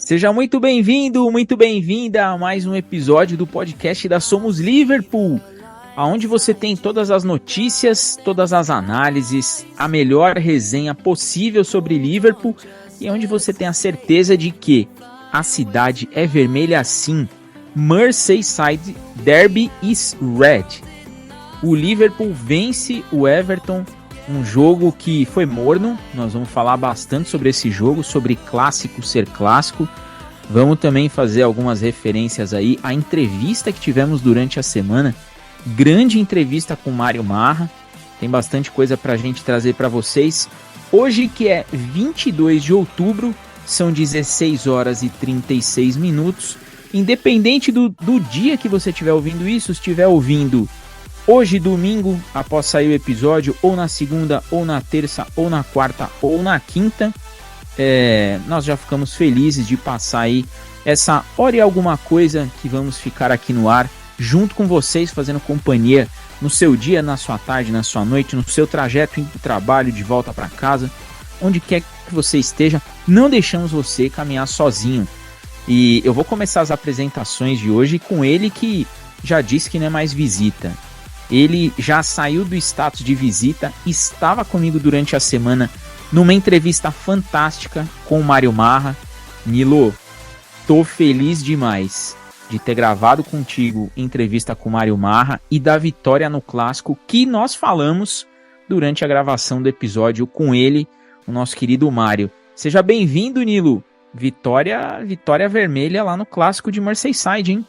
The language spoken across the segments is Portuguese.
Seja muito bem-vindo, muito bem-vinda a mais um episódio do podcast da Somos Liverpool, onde você tem todas as notícias, todas as análises, a melhor resenha possível sobre Liverpool e onde você tem a certeza de que a cidade é vermelha sim. Merseyside Derby is red. O Liverpool vence o Everton, um jogo que foi morno. Nós vamos falar bastante sobre esse jogo, sobre clássico ser clássico. Vamos também fazer algumas referências aí à entrevista que tivemos durante a semana. Grande entrevista com o Mário Marra. Tem bastante coisa pra gente trazer para vocês. Hoje, que é 22 de outubro, são 16 horas e 36 minutos. Independente do dia que você estiver ouvindo isso, se estiver ouvindo hoje, domingo, após sair o episódio, ou na segunda, ou na terça, ou na quarta, ou na quinta, nós já ficamos felizes de passar aí essa hora e alguma coisa que vamos ficar aqui no ar, junto com vocês, fazendo companhia no seu dia, na sua tarde, na sua noite, no seu trajeto indo para o trabalho, de volta para casa, onde quer que você esteja. Não deixamos você caminhar sozinho. E eu vou começar as apresentações de hoje com ele, que já disse que não é mais visita. Ele já saiu do status de visita, estava comigo durante a semana numa entrevista fantástica com o Mário Marra. Nilo, tô feliz demais de ter gravado contigo entrevista com o Mário Marra e da vitória no clássico que nós falamos durante a gravação do episódio com ele, o nosso querido Mário. Seja bem-vindo, Nilo. Vitória vermelha lá no clássico de Merseyside, hein?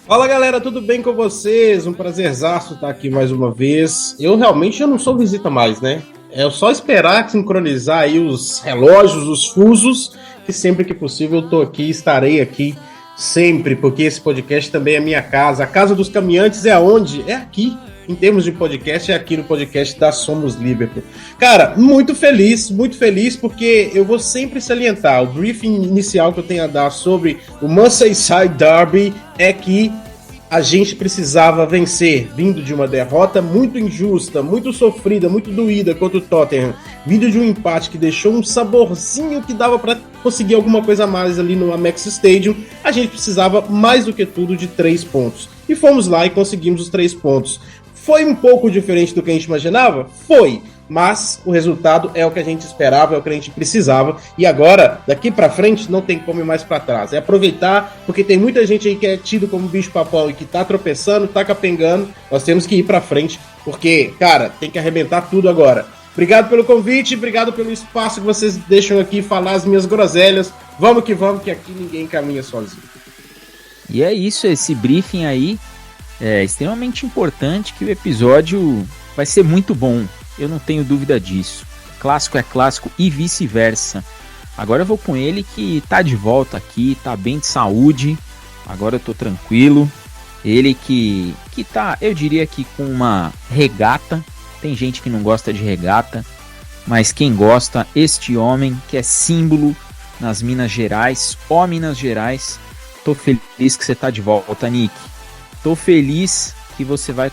Fala, galera, tudo bem com vocês? Um prazerzaço estar aqui mais uma vez. Eu realmente não sou visita mais, né? É só esperar sincronizar aí os relógios, os fusos, que sempre que possível eu tô aqui, estarei aqui sempre, porque esse podcast também é minha casa. A casa dos caminhantes é aonde? É aqui. Em termos de podcast, é aqui no podcast da Somos Liverpool. Cara, muito feliz, porque eu vou sempre salientar, o briefing inicial que eu tenho a dar sobre o Merseyside Derby é que a gente precisava vencer, vindo de uma derrota muito injusta, muito sofrida, muito doída contra o Tottenham, vindo de um empate que deixou um saborzinho que dava para conseguir alguma coisa a mais ali no Amex Stadium. A gente precisava, mais do que tudo, de 3 pontos. E fomos lá e conseguimos os 3 pontos. Foi um pouco diferente do que a gente imaginava? Foi, mas o resultado é o que a gente esperava, é o que a gente precisava, e agora, daqui pra frente, não tem como ir mais pra trás. É aproveitar, porque tem muita gente aí que é tido como bicho-papão e que tá tropeçando, tá capengando. Nós temos que ir pra frente, porque, cara, tem que arrebentar tudo agora. Obrigado pelo convite, obrigado pelo espaço que vocês deixam aqui falar as minhas groselhas. Vamos, que aqui ninguém caminha sozinho. E é isso, esse briefing aí é extremamente importante, que o episódio vai ser muito bom, eu não tenho dúvida disso. Clássico é clássico e vice-versa. Agora eu vou com ele, que tá de volta aqui, tá bem de saúde, agora eu tô tranquilo. Ele que tá, eu diria que com uma regata. Tem gente que não gosta de regata, mas quem gosta, este homem que é símbolo nas Minas Gerais, ó Minas Gerais. Tô feliz que você tá de volta, Nick. Tô feliz que você vai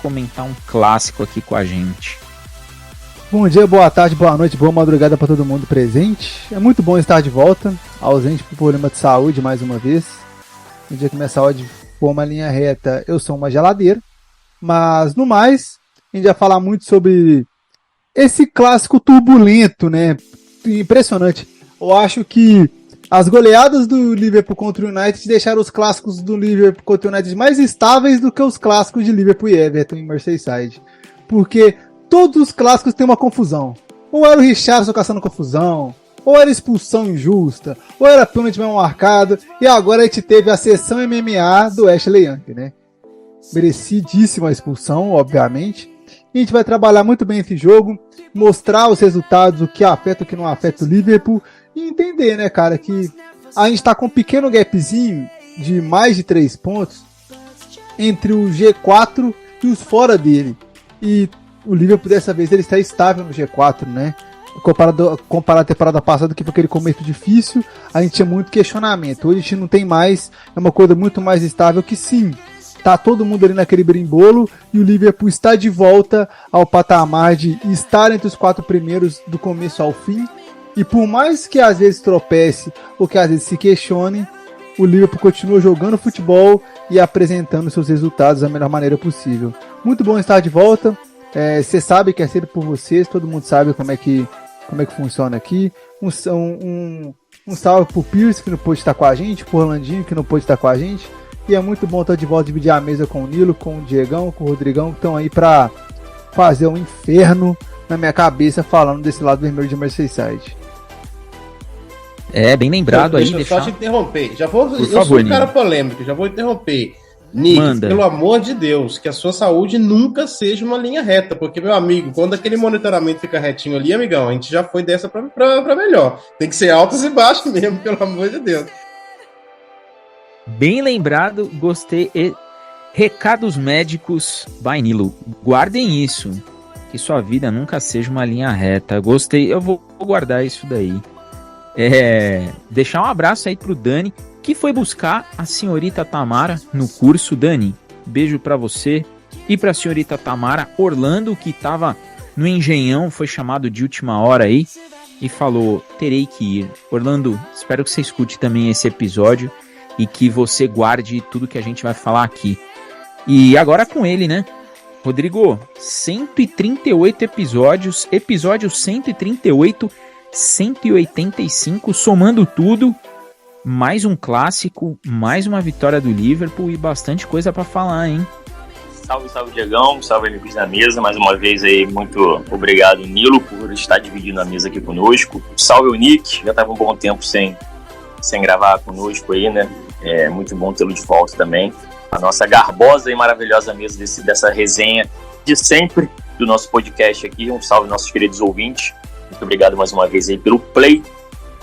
comentar um clássico aqui com a gente. Bom dia, boa tarde, boa noite, boa madrugada para todo mundo presente. É muito bom estar de volta, ausente por problema de saúde mais uma vez. No dia que minha saúde for uma linha reta, eu sou uma geladeira. Mas, no mais, a gente vai falar muito sobre esse clássico turbulento, né? Impressionante. Eu acho que as goleadas do Liverpool contra o United deixaram os clássicos do Liverpool contra o United mais estáveis do que os clássicos de Liverpool e Everton em Merseyside. Porque todos os clássicos têm uma confusão. Ou era o Richarlison caçando confusão, ou era expulsão injusta, ou era pênalti mal marcado, e agora a gente teve a sessão MMA do Ashley Young, né? Merecidíssima a expulsão, obviamente. E a gente vai trabalhar muito bem esse jogo, mostrar os resultados, o que afeta, o que não afeta o Liverpool, e entender, né, cara, que a gente tá com um pequeno gapzinho de mais de 3 pontos entre o G4 e os fora dele. E o Liverpool dessa vez ele está estável no G4, né? Comparado à temporada passada, que foi aquele começo difícil, a gente tinha muito questionamento. Hoje a gente não tem mais, é uma coisa muito mais estável que sim. Tá todo mundo ali naquele brimbolo e o Liverpool está de volta ao patamar de estar entre os 4 primeiros do começo ao fim. E por mais que às vezes tropece ou que às vezes se questione, o Liverpool continua jogando futebol e apresentando seus resultados da melhor maneira possível. Muito bom estar de volta. Você sabe que é sempre por vocês, todo mundo sabe como é que funciona aqui. Um salve pro Pierce, que não pôde estar com a gente, pro Rolandinho, que não pôde estar com a gente. E é muito bom estar de volta, dividir a mesa com o Nilo, com o Diegão, com o Rodrigão, que estão aí para fazer um inferno na minha cabeça falando desse lado vermelho de Merseyside. Bem lembrado aí. Deixa eu só te interromper. Eu favor, sou um cara polêmico, já vou interromper. Nick, manda. Pelo amor de Deus, que a sua saúde nunca seja uma linha reta, porque, meu amigo, quando aquele monitoramento fica retinho ali, amigão, a gente já foi dessa pra melhor. Tem que ser altos e baixos mesmo, pelo amor de Deus. Bem lembrado, gostei. Recados médicos by Nilo. Guardem isso, que sua vida nunca seja uma linha reta. Gostei, eu vou guardar isso daí. Deixar um abraço aí pro Dani, que foi buscar a senhorita Tamara no curso. Dani, beijo pra você e pra senhorita Tamara. Orlando, que tava no Engenhão, foi chamado de última hora aí e falou, terei que ir. Orlando, espero que você escute também esse episódio e que você guarde tudo que a gente vai falar aqui. E agora com ele, né? Rodrigo, 138 episódios, episódio 138, 185, somando tudo, mais um clássico, mais uma vitória do Liverpool e bastante coisa pra falar, hein? Salve, salve, Diegão, salve, amigos da mesa, mais uma vez aí, muito obrigado, Nilo, por estar dividindo a mesa aqui conosco. Salve o Nick, já estava um bom tempo sem gravar conosco aí, né? É muito bom tê-lo de volta também. A nossa garbosa e maravilhosa mesa dessa resenha de sempre do nosso podcast aqui. Um salve nossos queridos ouvintes. Muito obrigado mais uma vez aí pelo play,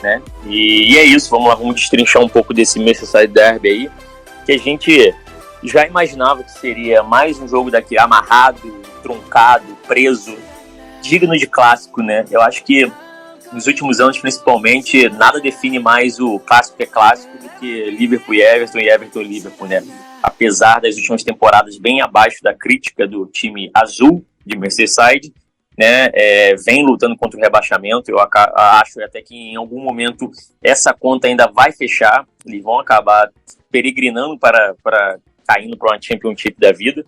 né? E é isso, vamos lá, vamos destrinchar um pouco desse Merseyside Derby aí, que a gente já imaginava que seria mais um jogo daqui amarrado, truncado, preso, digno de clássico, né? Eu acho que nos últimos anos, principalmente, nada define mais o clássico que é clássico do que Liverpool e Everton e Liverpool, né? Apesar das últimas temporadas bem abaixo da crítica do time azul de Merseyside, né, vem lutando contra o rebaixamento. Eu acho até que em algum momento essa conta ainda vai fechar, eles vão acabar peregrinando para caindo para uma Championship da vida,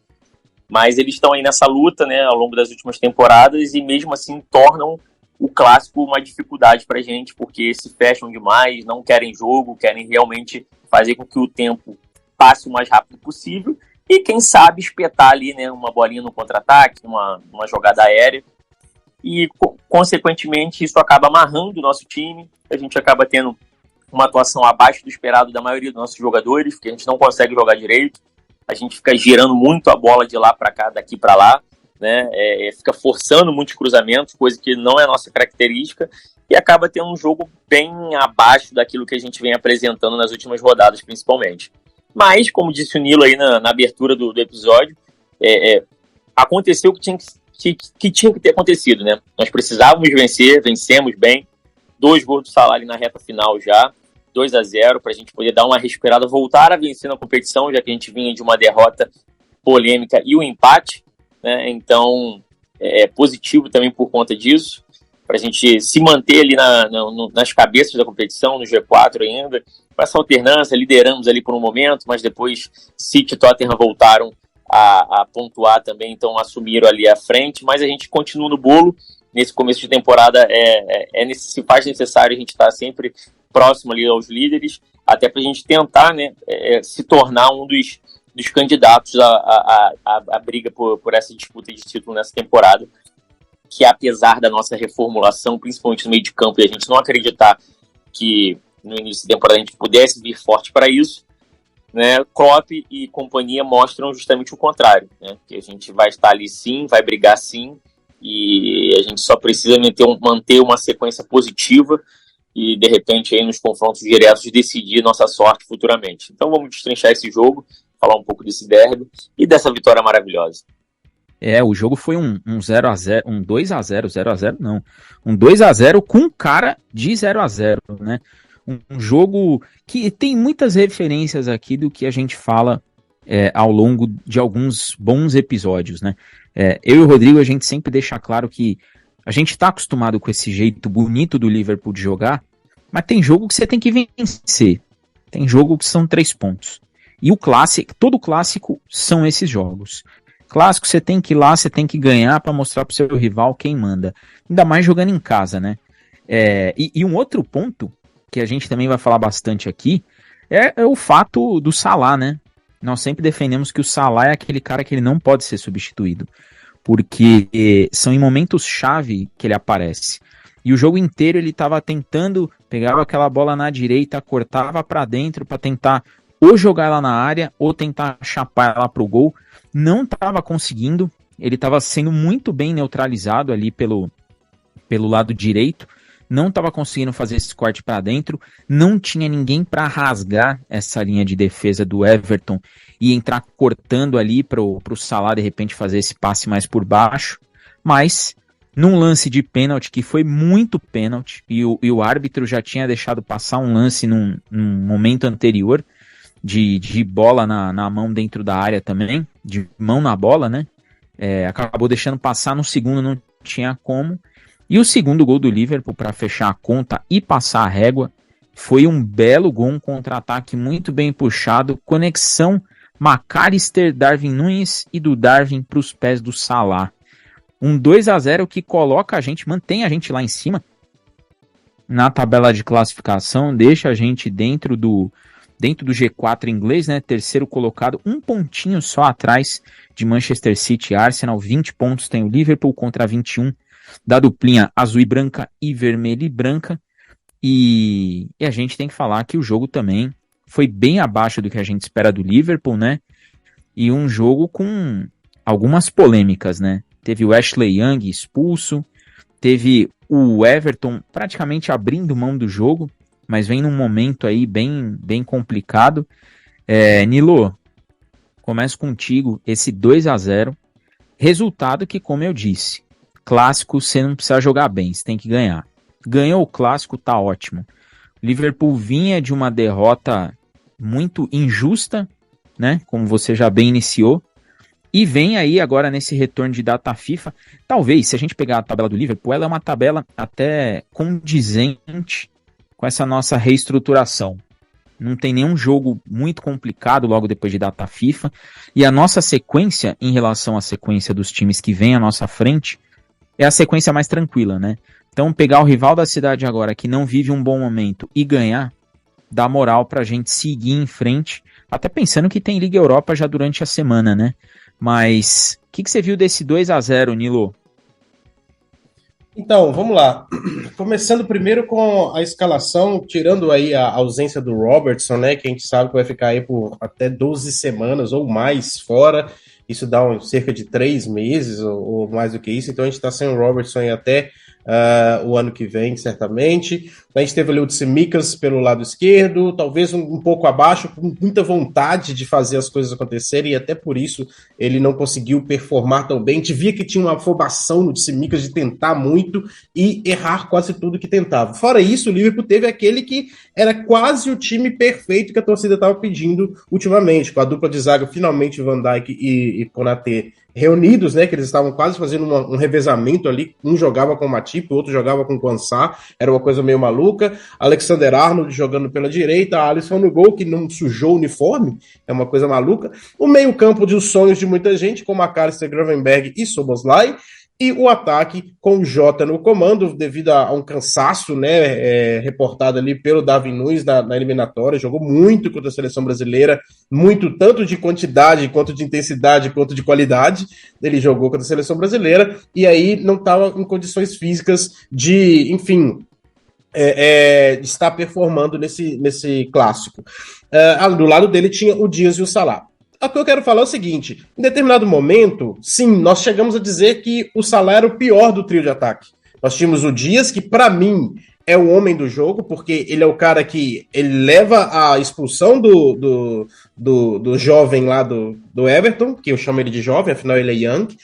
mas eles estão aí nessa luta, né, ao longo das últimas temporadas e mesmo assim tornam o clássico uma dificuldade para a gente, porque se fecham demais, não querem jogo, querem realmente fazer com que o tempo passe o mais rápido possível e quem sabe espetar ali, né, uma bolinha no contra-ataque, uma jogada aérea. E, consequentemente, isso acaba amarrando o nosso time, a gente acaba tendo uma atuação abaixo do esperado da maioria dos nossos jogadores, porque a gente não consegue jogar direito, a gente fica girando muito a bola de lá para cá, daqui para lá, né? Fica forçando muitos cruzamentos, coisa que não é a nossa característica, e acaba tendo um jogo bem abaixo daquilo que a gente vem apresentando nas últimas rodadas, principalmente. Mas, como disse o Nilo aí na abertura do episódio, aconteceu o que tinha que ter acontecido, né? Nós precisávamos vencer, vencemos bem, 2 gols do Salah ali na reta final já, 2-0, para a gente poder dar uma respirada, voltar a vencer na competição, já que a gente vinha de uma derrota polêmica e o empate, né? Então, é positivo também por conta disso, para a gente se manter ali nas cabeças da competição, no G4 ainda, com essa alternância, lideramos ali por um momento, mas depois City e Tottenham voltaram a pontuar também, então assumiram ali à frente, mas a gente continua no bolo. Nesse começo de temporada se faz necessário a gente estar sempre próximo ali aos líderes, até para a gente tentar, né, se tornar um dos candidatos à briga por essa disputa de título nessa temporada, que apesar da nossa reformulação, principalmente no meio de campo, e a gente não acreditar que no início da temporada a gente pudesse vir forte para isso, né, Klopp e companhia mostram justamente o contrário, né, que a gente vai estar ali sim, vai brigar sim, e a gente só precisa manter uma sequência positiva e de repente aí nos confrontos diretos decidir nossa sorte futuramente. Então vamos destrinchar esse jogo, falar um pouco desse derby e dessa vitória maravilhosa. O jogo foi um 0-0, um 2-0, 0-0 não, um 2-0 com cara de 0-0, né? Um jogo que tem muitas referências aqui do que a gente fala ao longo de alguns bons episódios, né? Eu e o Rodrigo, a gente sempre deixa claro que A gente tá acostumado com esse jeito bonito do Liverpool de jogar, mas tem jogo que você tem que vencer. Tem jogo que são 3 pontos. E o clássico, todo clássico são esses jogos. Clássico você tem que ir lá, você tem que ganhar para mostrar pro seu rival quem manda. Ainda mais jogando em casa, né? E um outro ponto, que a gente também vai falar bastante aqui, é o fato do Salah, né? Nós sempre defendemos que o Salah é aquele cara que ele não pode ser substituído. Porque são em momentos-chave que ele aparece. E o jogo inteiro ele estava tentando, pegava aquela bola na direita, cortava para dentro para tentar ou jogar ela na área ou tentar chapar ela pro gol. Não estava conseguindo, ele estava sendo muito bem neutralizado ali pelo lado direito. Não estava conseguindo fazer esse corte para dentro, não tinha ninguém para rasgar essa linha de defesa do Everton e entrar cortando ali para o Salah de repente fazer esse passe mais por baixo, mas num lance de pênalti que foi muito pênalti e o árbitro já tinha deixado passar um lance num momento anterior de bola na mão dentro da área também, de mão na bola, né? Acabou deixando passar, no segundo não tinha como. E o segundo gol do Liverpool para fechar a conta e passar a régua foi um belo gol, um contra-ataque muito bem puxado, conexão McAllister, Darwin Núñez e do Darwin para os pés do Salah. Um 2-0 que coloca a gente, mantém a gente lá em cima na tabela de classificação, deixa a gente dentro do G4 inglês, né? Terceiro colocado, um pontinho só atrás de Manchester City e Arsenal, 20 pontos tem o Liverpool contra 21 da duplinha azul e branca e vermelha e branca, e a gente tem que falar que o jogo também foi bem abaixo do que a gente espera do Liverpool, né? E um jogo com algumas polêmicas, né? Teve o Ashley Young expulso, teve o Everton praticamente abrindo mão do jogo, mas vem num momento aí bem complicado. Nilo, começo contigo, esse 2-0, resultado que, como eu disse, clássico você não precisa jogar bem, você tem que ganhar. Ganhou o clássico, tá ótimo. O Liverpool vinha de uma derrota muito injusta, né? Como você já bem iniciou. E vem aí agora nesse retorno de data FIFA. Talvez, se a gente pegar a tabela do Liverpool, ela é uma tabela até condizente com essa nossa reestruturação. Não tem nenhum jogo muito complicado logo depois de data FIFA. E a nossa sequência, em relação à sequência dos times que vem à nossa frente, é a sequência mais tranquila, né? Então pegar o rival da cidade agora, que não vive um bom momento, e ganhar, dá moral pra gente seguir em frente, até pensando que tem Liga Europa já durante a semana, né? Mas o que você viu desse 2-0, Nilo? Então, vamos lá. Começando primeiro com a escalação, tirando aí a ausência do Robertson, né? Que a gente sabe que vai ficar aí por até 12 semanas ou mais fora. Isso dá cerca de 3 meses ou mais do que isso. Então a gente está sem o Robertson aí até o ano que vem, certamente. A gente teve ali o Tsimikas pelo lado esquerdo, talvez um pouco abaixo, com muita vontade de fazer as coisas acontecerem, e até por isso ele não conseguiu performar tão bem. A gente via que tinha uma afobação no Tsimikas de tentar muito e errar quase tudo que tentava. Fora isso, o Liverpool teve aquele que era quase o time perfeito que a torcida estava pedindo ultimamente, com a dupla de zaga finalmente Van Dijk e Konaté reunidos, né, que eles estavam quase fazendo um revezamento ali, um jogava com o Matip, o outro jogava com o Quansah, era uma coisa meio maluca. Alexander-Arnold jogando pela direita, a Alisson no gol, que não sujou o uniforme, é uma coisa maluca. O meio campo de sonhos de muita gente, com McAllister, Gravenberch e Szoboszlai, e o ataque com o Jota no comando, devido a um cansaço, né, reportado ali pelo Darwin Núñez na eliminatória, jogou muito contra a seleção brasileira, muito, tanto de quantidade, quanto de intensidade, quanto de qualidade, ele jogou contra a seleção brasileira, e aí não estava em condições físicas de, enfim, estar performando nesse clássico. Do lado dele tinha o Dias e o Salah. O que eu quero falar é o seguinte, em determinado momento, sim, nós chegamos a dizer que o Salah era o pior do trio de ataque. Nós tínhamos o Dias, que para mim é o homem do jogo, porque ele é o cara que ele leva a expulsão do jovem lá do Everton, que eu chamo ele de jovem, afinal ele é young.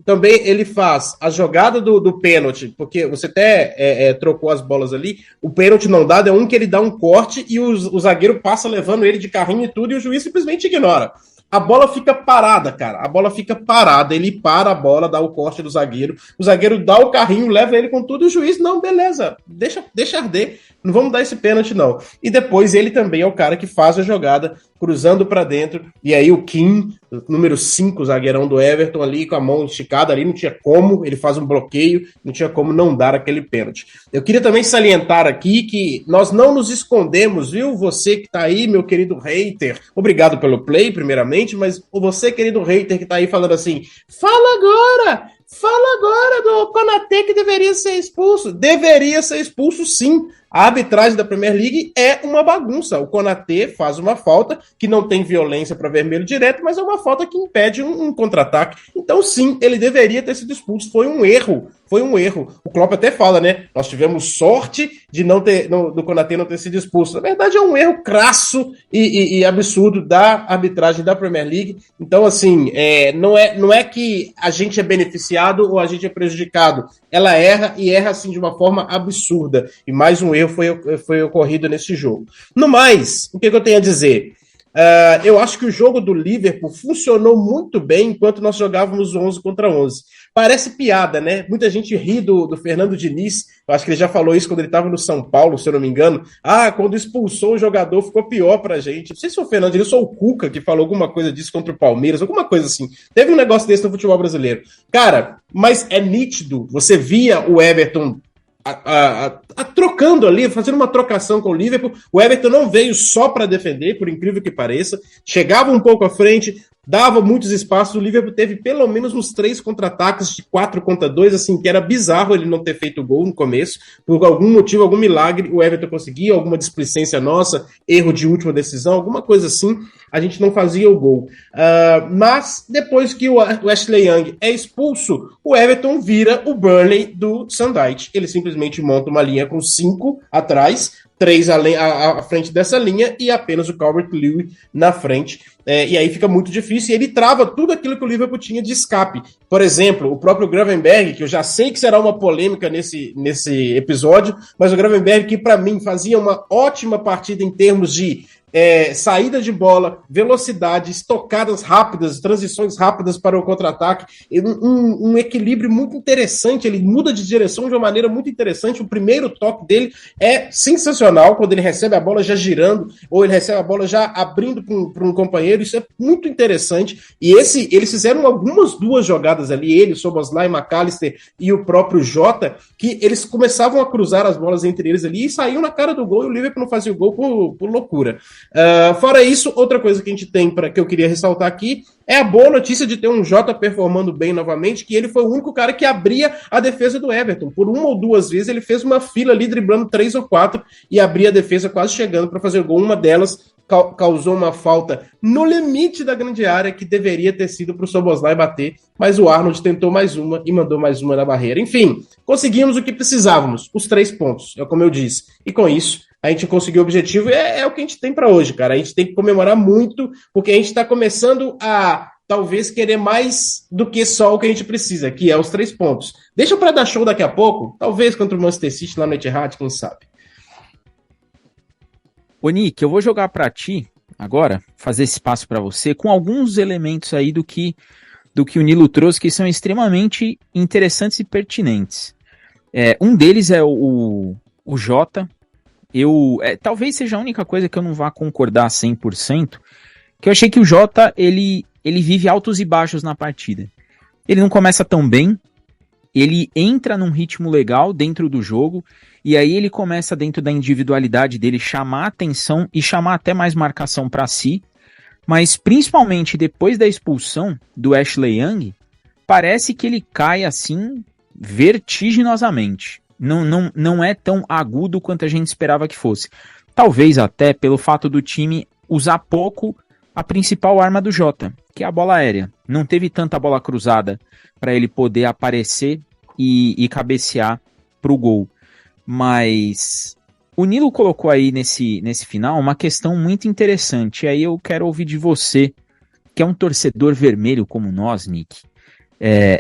Também ele faz a jogada do pênalti, porque você até trocou as bolas ali, o pênalti não dado é um que ele dá um corte e o zagueiro passa levando ele de carrinho e tudo, e o juiz simplesmente ignora. A bola fica parada, cara. A bola fica parada. Ele para a bola, dá o corte do zagueiro. O zagueiro dá o carrinho, leva ele com tudo. E o juiz, não, beleza. Deixa arder. Não vamos dar esse pênalti, não. E depois ele também é o cara que faz a jogada, cruzando para dentro. E aí o Kim, número 5, zagueirão do Everton, ali com a mão esticada ali, não tinha como. Ele faz um bloqueio, não tinha como não dar aquele pênalti. Eu queria também salientar aqui que nós não nos escondemos, viu? Você que tá aí, meu querido hater. Obrigado pelo play, primeiramente, mas você, querido hater, que tá aí falando assim, fala agora do Konaté que deveria ser expulso. Deveria ser expulso, sim. A arbitragem da Premier League é uma bagunça. O Konaté faz uma falta que não tem violência para vermelho direto, mas é uma falta que impede um contra-ataque. Então, sim, ele deveria ter sido expulso. Foi um erro. O Klopp até fala, né? Nós tivemos sorte de do Konaté não ter sido expulso. Na verdade, é um erro crasso e absurdo da arbitragem da Premier League. Então, assim, não é que a gente é beneficiado ou a gente é prejudicado. Ela erra e erra, assim, de uma forma absurda. E mais um erro foi ocorrido nesse jogo. No mais, o que eu tenho a dizer? Eu acho que o jogo do Liverpool funcionou muito bem enquanto nós jogávamos 11 contra 11. Parece piada, né? Muita gente ri do Fernando Diniz. Eu acho que ele já falou isso quando ele estava no São Paulo, se eu não me engano. Quando expulsou o jogador ficou pior pra gente. Não sei se foi o Fernando Diniz ou o Cuca que falou alguma coisa disso contra o Palmeiras, alguma coisa assim. Teve um negócio desse no futebol brasileiro. Cara, mas é nítido. Você via o Everton trocando ali, fazendo uma trocação com o Liverpool. O Everton não veio só para defender, por incrível que pareça, chegava um pouco à frente, dava muitos espaços. O Liverpool teve pelo menos uns 3 contra-ataques de 4 contra 2, assim, que era bizarro ele não ter feito gol no começo. Por algum motivo, algum milagre, o Everton conseguia, alguma displicência nossa, erro de última decisão, alguma coisa assim, a gente não fazia o gol. Mas depois que o Ashley Young é expulso, o Everton vira o Burnley do Sandite. Ele simplesmente monta uma linha com 5 atrás, 3 à frente dessa linha e apenas o Calvert-Lewin na frente. E aí fica muito difícil e ele trava tudo aquilo que o Liverpool tinha de escape. Por exemplo, o próprio Gravenberch, que eu já sei que será uma polêmica nesse episódio, mas o Gravenberch, que para mim fazia uma ótima partida em termos de saída de bola, velocidade, estocadas rápidas, transições rápidas para o contra-ataque, um equilíbrio muito interessante. Ele muda de direção de uma maneira muito interessante. O primeiro toque dele é sensacional, quando ele recebe a bola já girando, ou ele recebe a bola já abrindo para um companheiro. Isso é muito interessante. E eles fizeram algumas 2 jogadas ali, ele, Szoboszlai, McAllister e o próprio Jota, que eles começavam a cruzar as bolas entre eles ali e saíam na cara do gol, e o Liverpool não fazia o gol por loucura. Fora isso, outra coisa que a gente tem que eu queria ressaltar aqui é a boa notícia de ter um Jota performando bem novamente, que ele foi o único cara que abria a defesa do Everton. Por 1 ou 2 vezes ele fez uma fila ali, driblando 3 ou 4 e abria a defesa quase chegando para fazer o gol. Uma delas causou uma falta no limite da grande área que deveria ter sido para o Szoboszlai bater, mas o Arnold tentou mais uma e mandou mais uma na barreira. Enfim, conseguimos o que precisávamos, os 3 pontos, como eu disse. E com isso, a gente conseguiu o objetivo e é o que a gente tem para hoje, cara. A gente tem que comemorar muito, porque a gente está começando a talvez querer mais do que só o que a gente precisa, que é os 3 pontos. Deixa para dar show daqui a pouco, talvez contra o Manchester City lá no Etihad, quem sabe. Ô Nick, eu vou jogar para ti agora, fazer esse passo para você, com alguns elementos aí do que o Nilo trouxe, que são extremamente interessantes e pertinentes. Um deles é o Jota. Talvez seja a única coisa que eu não vá concordar 100%, que eu achei que o Jota, ele vive altos e baixos na partida. Ele não começa tão bem, ele entra num ritmo legal dentro do jogo, e aí ele começa, dentro da individualidade dele, chamar atenção e chamar até mais marcação para si, mas principalmente depois da expulsão do Ashley Young, parece que ele cai assim vertiginosamente. Não é tão agudo quanto a gente esperava que fosse. Talvez até pelo fato do time usar pouco a principal arma do Jota, que é a bola aérea. Não teve tanta bola cruzada para ele poder aparecer e cabecear para o gol. Mas o Nilo colocou aí nesse final uma questão muito interessante. E aí eu quero ouvir de você, que é um torcedor vermelho como nós, Nick.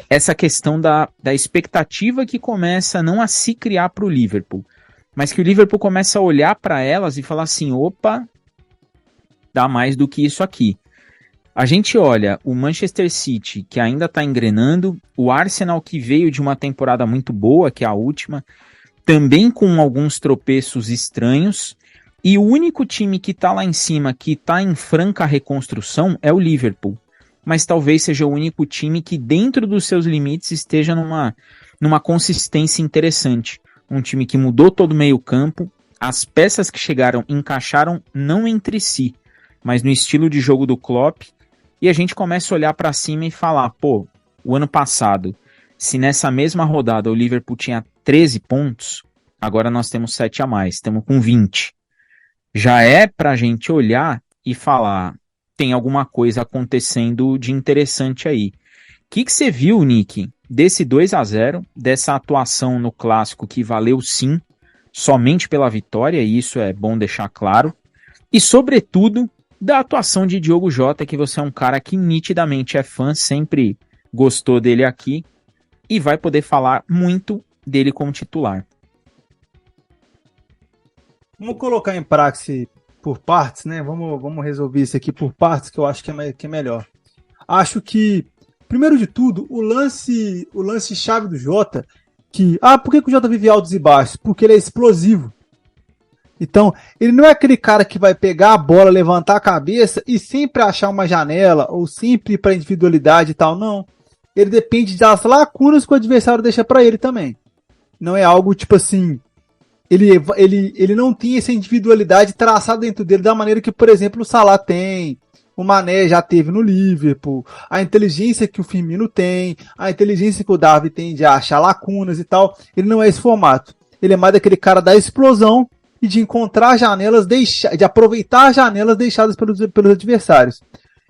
Essa questão da expectativa que começa não a se criar para o Liverpool, mas que o Liverpool começa a olhar para elas e falar assim, opa, dá mais do que isso aqui. A gente olha o Manchester City, que ainda está engrenando, o Arsenal, que veio de uma temporada muito boa, que é a última, também com alguns tropeços estranhos, e o único time que está lá em cima, que está em franca reconstrução, é o Liverpool. Mas talvez seja o único time que dentro dos seus limites esteja numa consistência interessante. Um time que mudou todo o meio campo, as peças que chegaram encaixaram não entre si, mas no estilo de jogo do Klopp, e a gente começa a olhar para cima e falar, pô, o ano passado, se nessa mesma rodada o Liverpool tinha 13 pontos, agora nós temos 7 a mais, estamos com 20. Já é pra gente olhar e falar, tem alguma coisa acontecendo de interessante aí. O que você viu, Nick, desse 2-0, dessa atuação no Clássico que valeu sim, somente pela vitória, e isso é bom deixar claro, e sobretudo da atuação de Diogo Jota, que você é um cara que nitidamente é fã, sempre gostou dele aqui, e vai poder falar muito dele como titular. Vamos colocar em praxe por partes, né? Vamos resolver isso aqui por partes, que eu acho que é melhor. Acho que, primeiro de tudo, o lance chave do Jota, por que o Jota vive altos e baixos? Porque ele é explosivo. Então, ele não é aquele cara que vai pegar a bola, levantar a cabeça e sempre achar uma janela, ou sempre ir para individualidade e tal, não. Ele depende das lacunas que o adversário deixa para ele também. Não é algo tipo assim... Ele não tem essa individualidade traçada dentro dele da maneira que, por exemplo, o Salah tem, o Mané já teve no Liverpool, a inteligência que o Firmino tem, a inteligência que o Darwin tem de achar lacunas e tal. Ele não é esse formato. Ele é mais daquele cara da explosão e de encontrar janelas, de aproveitar as janelas deixadas pelos adversários.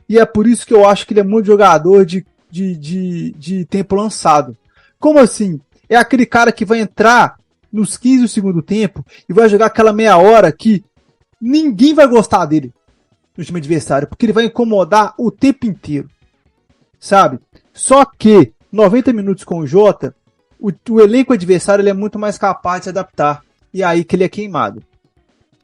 E é por isso que eu acho que ele é muito jogador de tempo lançado. Como assim? É aquele cara que vai entrar nos 15 do segundo tempo e vai jogar aquela meia hora que ninguém vai gostar dele no time adversário, porque ele vai incomodar o tempo inteiro, sabe? Só que 90 minutos com o Jota, o elenco adversário ele é muito mais capaz de se adaptar, e é aí que ele é queimado.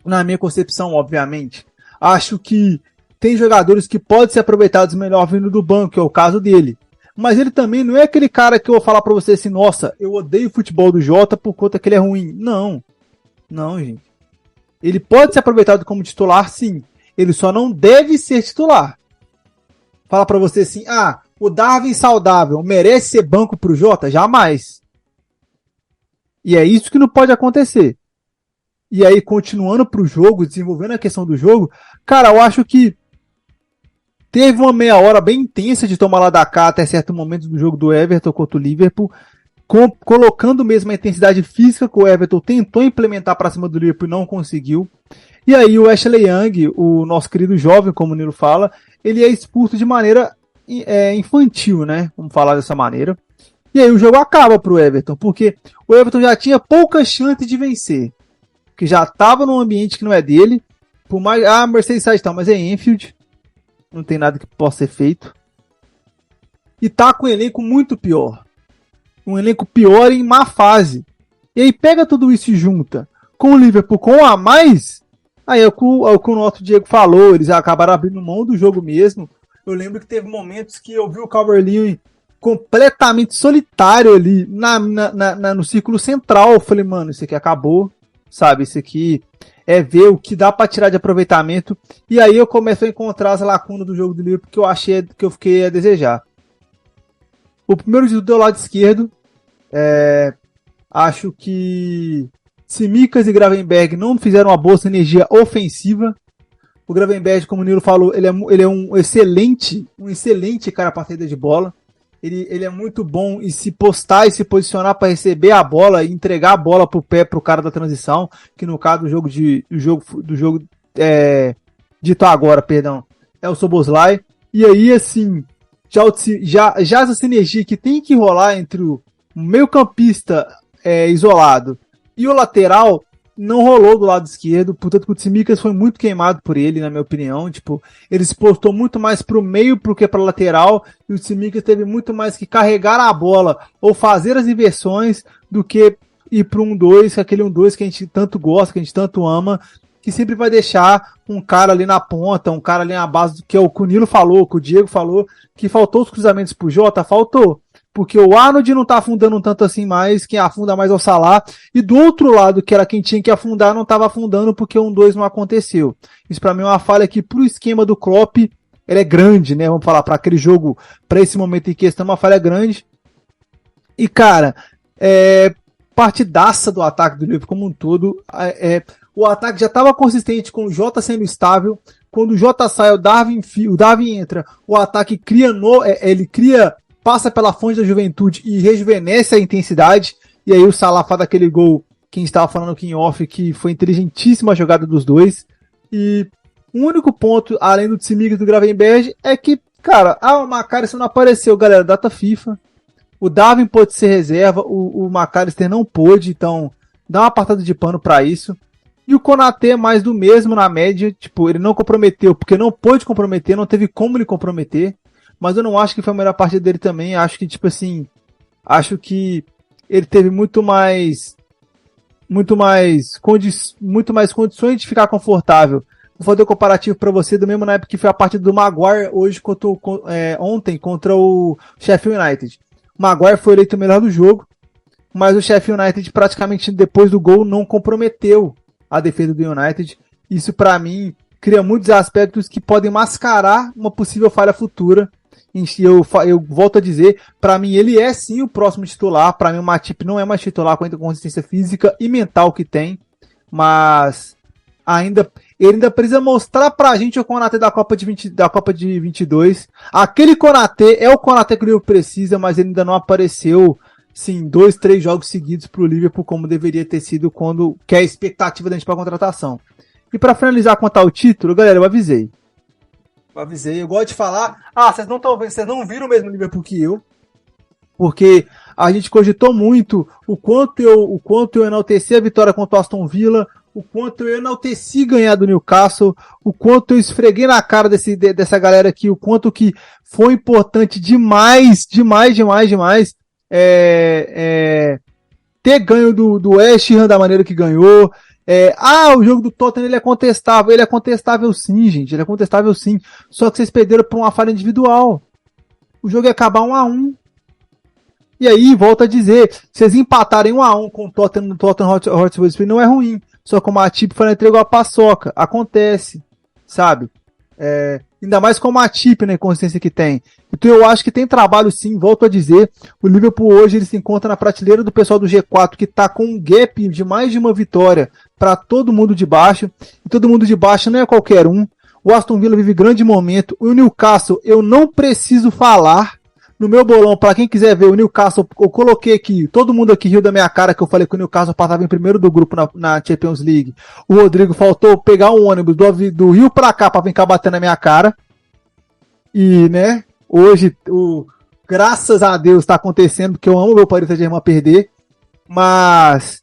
Na minha concepção, obviamente, acho que tem jogadores que podem ser aproveitados melhor vindo do banco, que é o caso dele. Mas ele também não é aquele cara que eu vou falar pra você assim, nossa, eu odeio o futebol do Jota por conta que ele é ruim. Não. Não, gente. Ele pode ser aproveitado como titular, sim. Ele só não deve ser titular. Fala pra você assim, o Darwin saudável merece ser banco pro Jota? Jamais. E é isso que não pode acontecer. E aí, continuando pro jogo, desenvolvendo a questão do jogo, cara, eu acho que teve uma meia hora bem intensa de tomar lá da cá até certo momento do jogo do Everton contra o Liverpool, colocando mesmo a intensidade física que o Everton tentou implementar para cima do Liverpool e não conseguiu. E aí o Ashley Young, o nosso querido jovem, como o Nilo fala, ele é expulso de maneira infantil, né? Vamos falar dessa maneira. E aí o jogo acaba pro Everton, porque o Everton já tinha poucas chances de vencer. Porque já estava num ambiente que não é dele. Por mais... Merseyside tal, mas é Anfield. Não tem nada que possa ser feito. E tá com um elenco muito pior. Um elenco pior em má fase. E aí pega tudo isso e junta com o Liverpool com a mais. Aí é o que o nosso Diego falou. Eles acabaram abrindo mão do jogo mesmo. Eu lembro que teve momentos que eu vi o Calvert-Lewin completamente solitário ali no círculo central. Eu falei, mano, isso aqui acabou. Sabe, isso aqui é ver o que dá para tirar de aproveitamento. E aí eu começo a encontrar as lacunas do jogo do Liverpool que eu achei que eu fiquei a desejar. O primeiro jogo do lado esquerdo, acho que Tsimikas e Gravenberch não fizeram uma boa sinergia ofensiva. O Gravenberch, como o Nilo falou, ele é um excelente cara para saída de bola. Ele é muito bom em se postar e se posicionar para receber a bola e entregar a bola pro pé pro cara da transição, que no caso do jogo dito agora, perdão, é o Szoboszlai. E aí, assim, já essa sinergia que tem que rolar entre o meio-campista isolado e o lateral não rolou do lado esquerdo, portanto o Tsimikas foi muito queimado por ele, na minha opinião. Tipo, ele se postou muito mais pro meio do que pra lateral, e o Tsimikas teve muito mais que carregar a bola ou fazer as inversões do que ir pro 1-2, aquele 1-2 que a gente tanto gosta, que a gente tanto ama, que sempre vai deixar um cara ali na ponta, um cara ali na base, que é o que o Nilo falou, que o Diego falou, que faltou os cruzamentos pro Jota, faltou. Porque o Arnold não tá afundando tanto assim mais, quem afunda mais é o Salah, e do outro lado, que era quem tinha que afundar, não tava afundando porque 1-2 não aconteceu. Isso pra mim é uma falha que pro esquema do Klopp, ele é grande, né? Vamos falar, pra aquele jogo, pra esse momento em questão, uma falha grande. E cara, partidaça do ataque do Liverpool como um todo, o ataque já estava consistente com o Jota sendo estável. Quando o Jota sai, o Darwin entra, o ataque passa pela fonte da juventude e rejuvenesce a intensidade. E aí o Salah faz aquele gol que a gente estava falando aqui em off, que foi inteligentíssima a jogada dos dois. E o único ponto, além do Tsimikas e do Gravenberch, é que, cara, o McAllister não apareceu, galera, data FIFA. O Darwin pôde ser reserva, o McAllister não pôde, então dá uma apartada de pano para isso. E o Konaté é mais do mesmo na média, tipo, ele não comprometeu, porque não pôde comprometer, não teve como ele comprometer, mas eu não acho que foi a melhor partida dele também, acho que, tipo assim, acho que ele teve muito mais condições de ficar confortável. Vou fazer o comparativo para você, do mesmo na época que foi a partida do Maguire ontem contra o Sheffield United. O Maguire foi eleito o melhor do jogo, mas o Sheffield United praticamente depois do gol não comprometeu a defesa do United. Isso para mim cria muitos aspectos que podem mascarar uma possível falha futura. E eu volto a dizer, para mim ele é sim o próximo titular. Para mim o Matip não é mais titular com a consistência física e mental que tem, mas ele ainda precisa mostrar pra gente o Konaté da Copa de 22. Aquele Konaté é o Konaté que o Liverpool precisa, mas ele ainda não apareceu, sim, 2-3 jogos seguidos pro Liverpool, como deveria ter sido que é a expectativa da gente pra contratação. E pra finalizar quanto ao título, galera, eu avisei. Eu gosto de falar, vocês não estão vendo, vocês não viram o mesmo Liverpool que eu, porque a gente cogitou muito o quanto eu enalteci a vitória contra o Aston Villa, o quanto eu enalteci ganhar do Newcastle, o quanto eu esfreguei na cara dessa galera aqui, o quanto que foi importante demais ter ganho do West Ham da maneira que ganhou. O jogo do Tottenham ele é contestável sim, gente, ele é contestável sim, só que vocês perderam por uma falha individual. O jogo ia acabar 1-1. E aí, volto a dizer, vocês empatarem 1-1 com o Tottenham no Tottenham Hotspur não é ruim. Só que o Matip foi lá e entregou a paçoca. Acontece, sabe? Ainda mais com o Matip, né, consistência que tem. Então eu acho que tem trabalho sim, volto a dizer. O Liverpool hoje ele se encontra na prateleira do pessoal do G4, que tá com um gap de mais de uma vitória para todo mundo de baixo. E todo mundo de baixo não é qualquer um. O Aston Villa vive grande momento. O Newcastle, eu não preciso falar. No meu bolão, pra quem quiser ver, o Newcastle, eu coloquei aqui, todo mundo aqui riu da minha cara, que eu falei que o Newcastle passava em primeiro do grupo na Champions League. O Rodrigo faltou pegar um ônibus do Rio pra cá pra vir cá bater na minha cara. E, né, hoje, graças a Deus tá acontecendo, porque eu amo o meu Paris Saint-Germain perder. Mas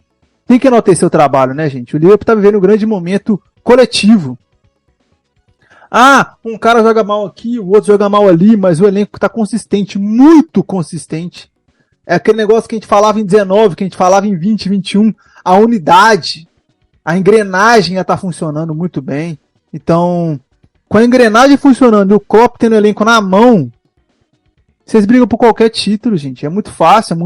tem que enaltecer o trabalho, né, gente? O Liverpool tá vivendo um grande momento coletivo. Um cara joga mal aqui, o outro joga mal ali, mas o elenco tá consistente, muito consistente. É aquele negócio que a gente falava em 19, que a gente falava em 20, 21. A unidade, a engrenagem já tá funcionando muito bem. Então, com a engrenagem funcionando e o Klopp tendo o elenco na mão, vocês brigam por qualquer título, gente. É muito fácil,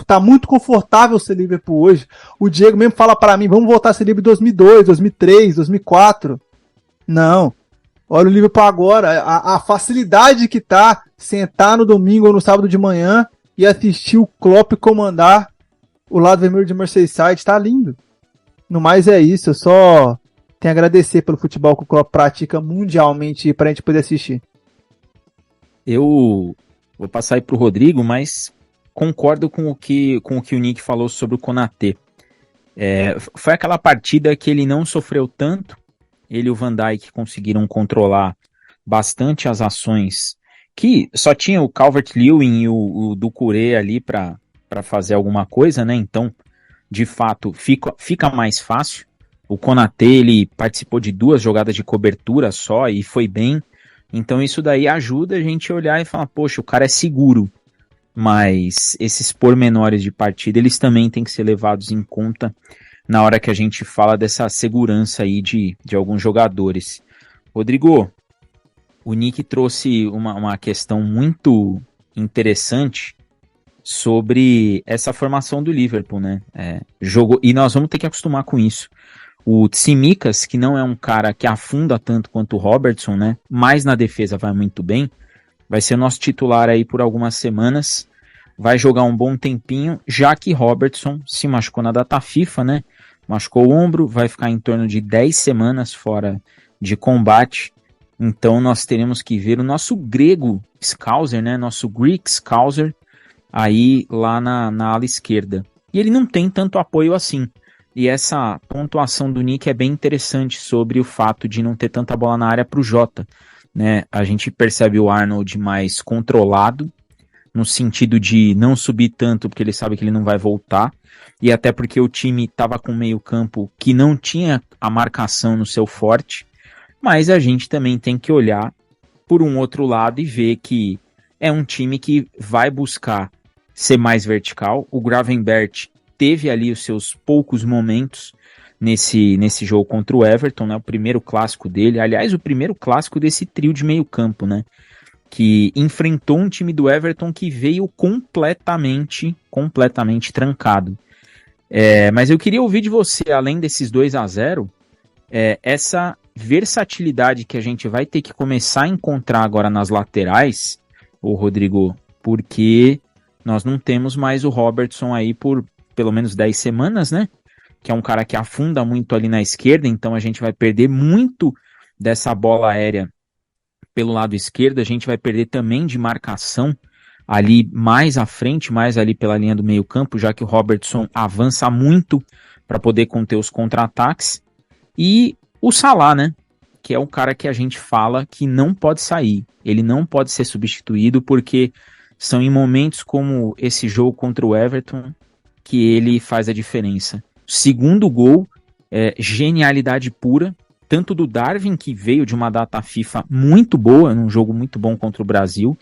tá muito confortável ser Liverpool hoje. O Diego mesmo fala para mim, vamos voltar a ser Liverpool em 2002, 2003, 2004. Não. Olha o Liverpool agora, a facilidade que tá sentar no domingo ou no sábado de manhã e assistir o Klopp comandar o lado vermelho de Merseyside, tá lindo. No mais é isso, eu só tenho a agradecer pelo futebol que o Klopp pratica mundialmente pra gente poder assistir. Eu vou passar aí pro Rodrigo, mas concordo com o que o Nick falou sobre o Konaté. Foi aquela partida que ele não sofreu tanto. Ele e o Van Dijk conseguiram controlar bastante as ações, que só tinha o Calvert-Lewin e o Doucouré ali para fazer alguma coisa, né? Então, de fato, fica mais fácil. O Konaté, ele participou de 2 jogadas de cobertura só e foi bem. Então isso daí ajuda a gente a olhar e falar, poxa, o cara é seguro. Mas esses pormenores de partida, eles também têm que ser levados em conta na hora que a gente fala dessa segurança aí de alguns jogadores. Rodrigo, o Nick trouxe uma questão muito interessante sobre essa formação do Liverpool, né? E nós vamos ter que acostumar com isso. O Tsimikas, que não é um cara que afunda tanto quanto o Robertson, né? Mas na defesa vai muito bem, vai ser nosso titular aí por algumas semanas, vai jogar um bom tempinho, já que Robertson se machucou na data FIFA, né? Machucou o ombro, vai ficar em torno de 10 semanas fora de combate. Então nós teremos que ver o nosso grego Scouser, né? Nosso Greek Scouser aí lá na ala esquerda. E ele não tem tanto apoio assim. E essa pontuação do Nick é bem interessante sobre o fato de não ter tanta bola na área para o Jota, né? A gente percebe o Arnold mais controlado, no sentido de não subir tanto, porque ele sabe que ele não vai voltar, e até porque o time estava com meio campo que não tinha a marcação no seu forte, mas a gente também tem que olhar por um outro lado e ver que é um time que vai buscar ser mais vertical. O Gravenberch teve ali os seus poucos momentos nesse jogo contra o Everton, né? O primeiro clássico dele, aliás, o primeiro clássico desse trio de meio campo, né? Que enfrentou um time do Everton que veio completamente trancado. Mas eu queria ouvir de você, além desses 2-0, essa versatilidade que a gente vai ter que começar a encontrar agora nas laterais, ô Rodrigo, porque nós não temos mais o Robertson aí por pelo menos 10 semanas, né? Que é um cara que afunda muito ali na esquerda, então a gente vai perder muito dessa bola aérea pelo lado esquerdo, a gente vai perder também de marcação ali mais à frente, mais ali pela linha do meio campo, já que o Robertson avança muito para poder conter os contra-ataques. E o Salah, né? Que é o cara que a gente fala que não pode sair, ele não pode ser substituído, porque são em momentos como esse jogo contra o Everton que ele faz a diferença. Segundo gol, genialidade pura, tanto do Darwin, que veio de uma data FIFA muito boa, num jogo muito bom contra o Brasil,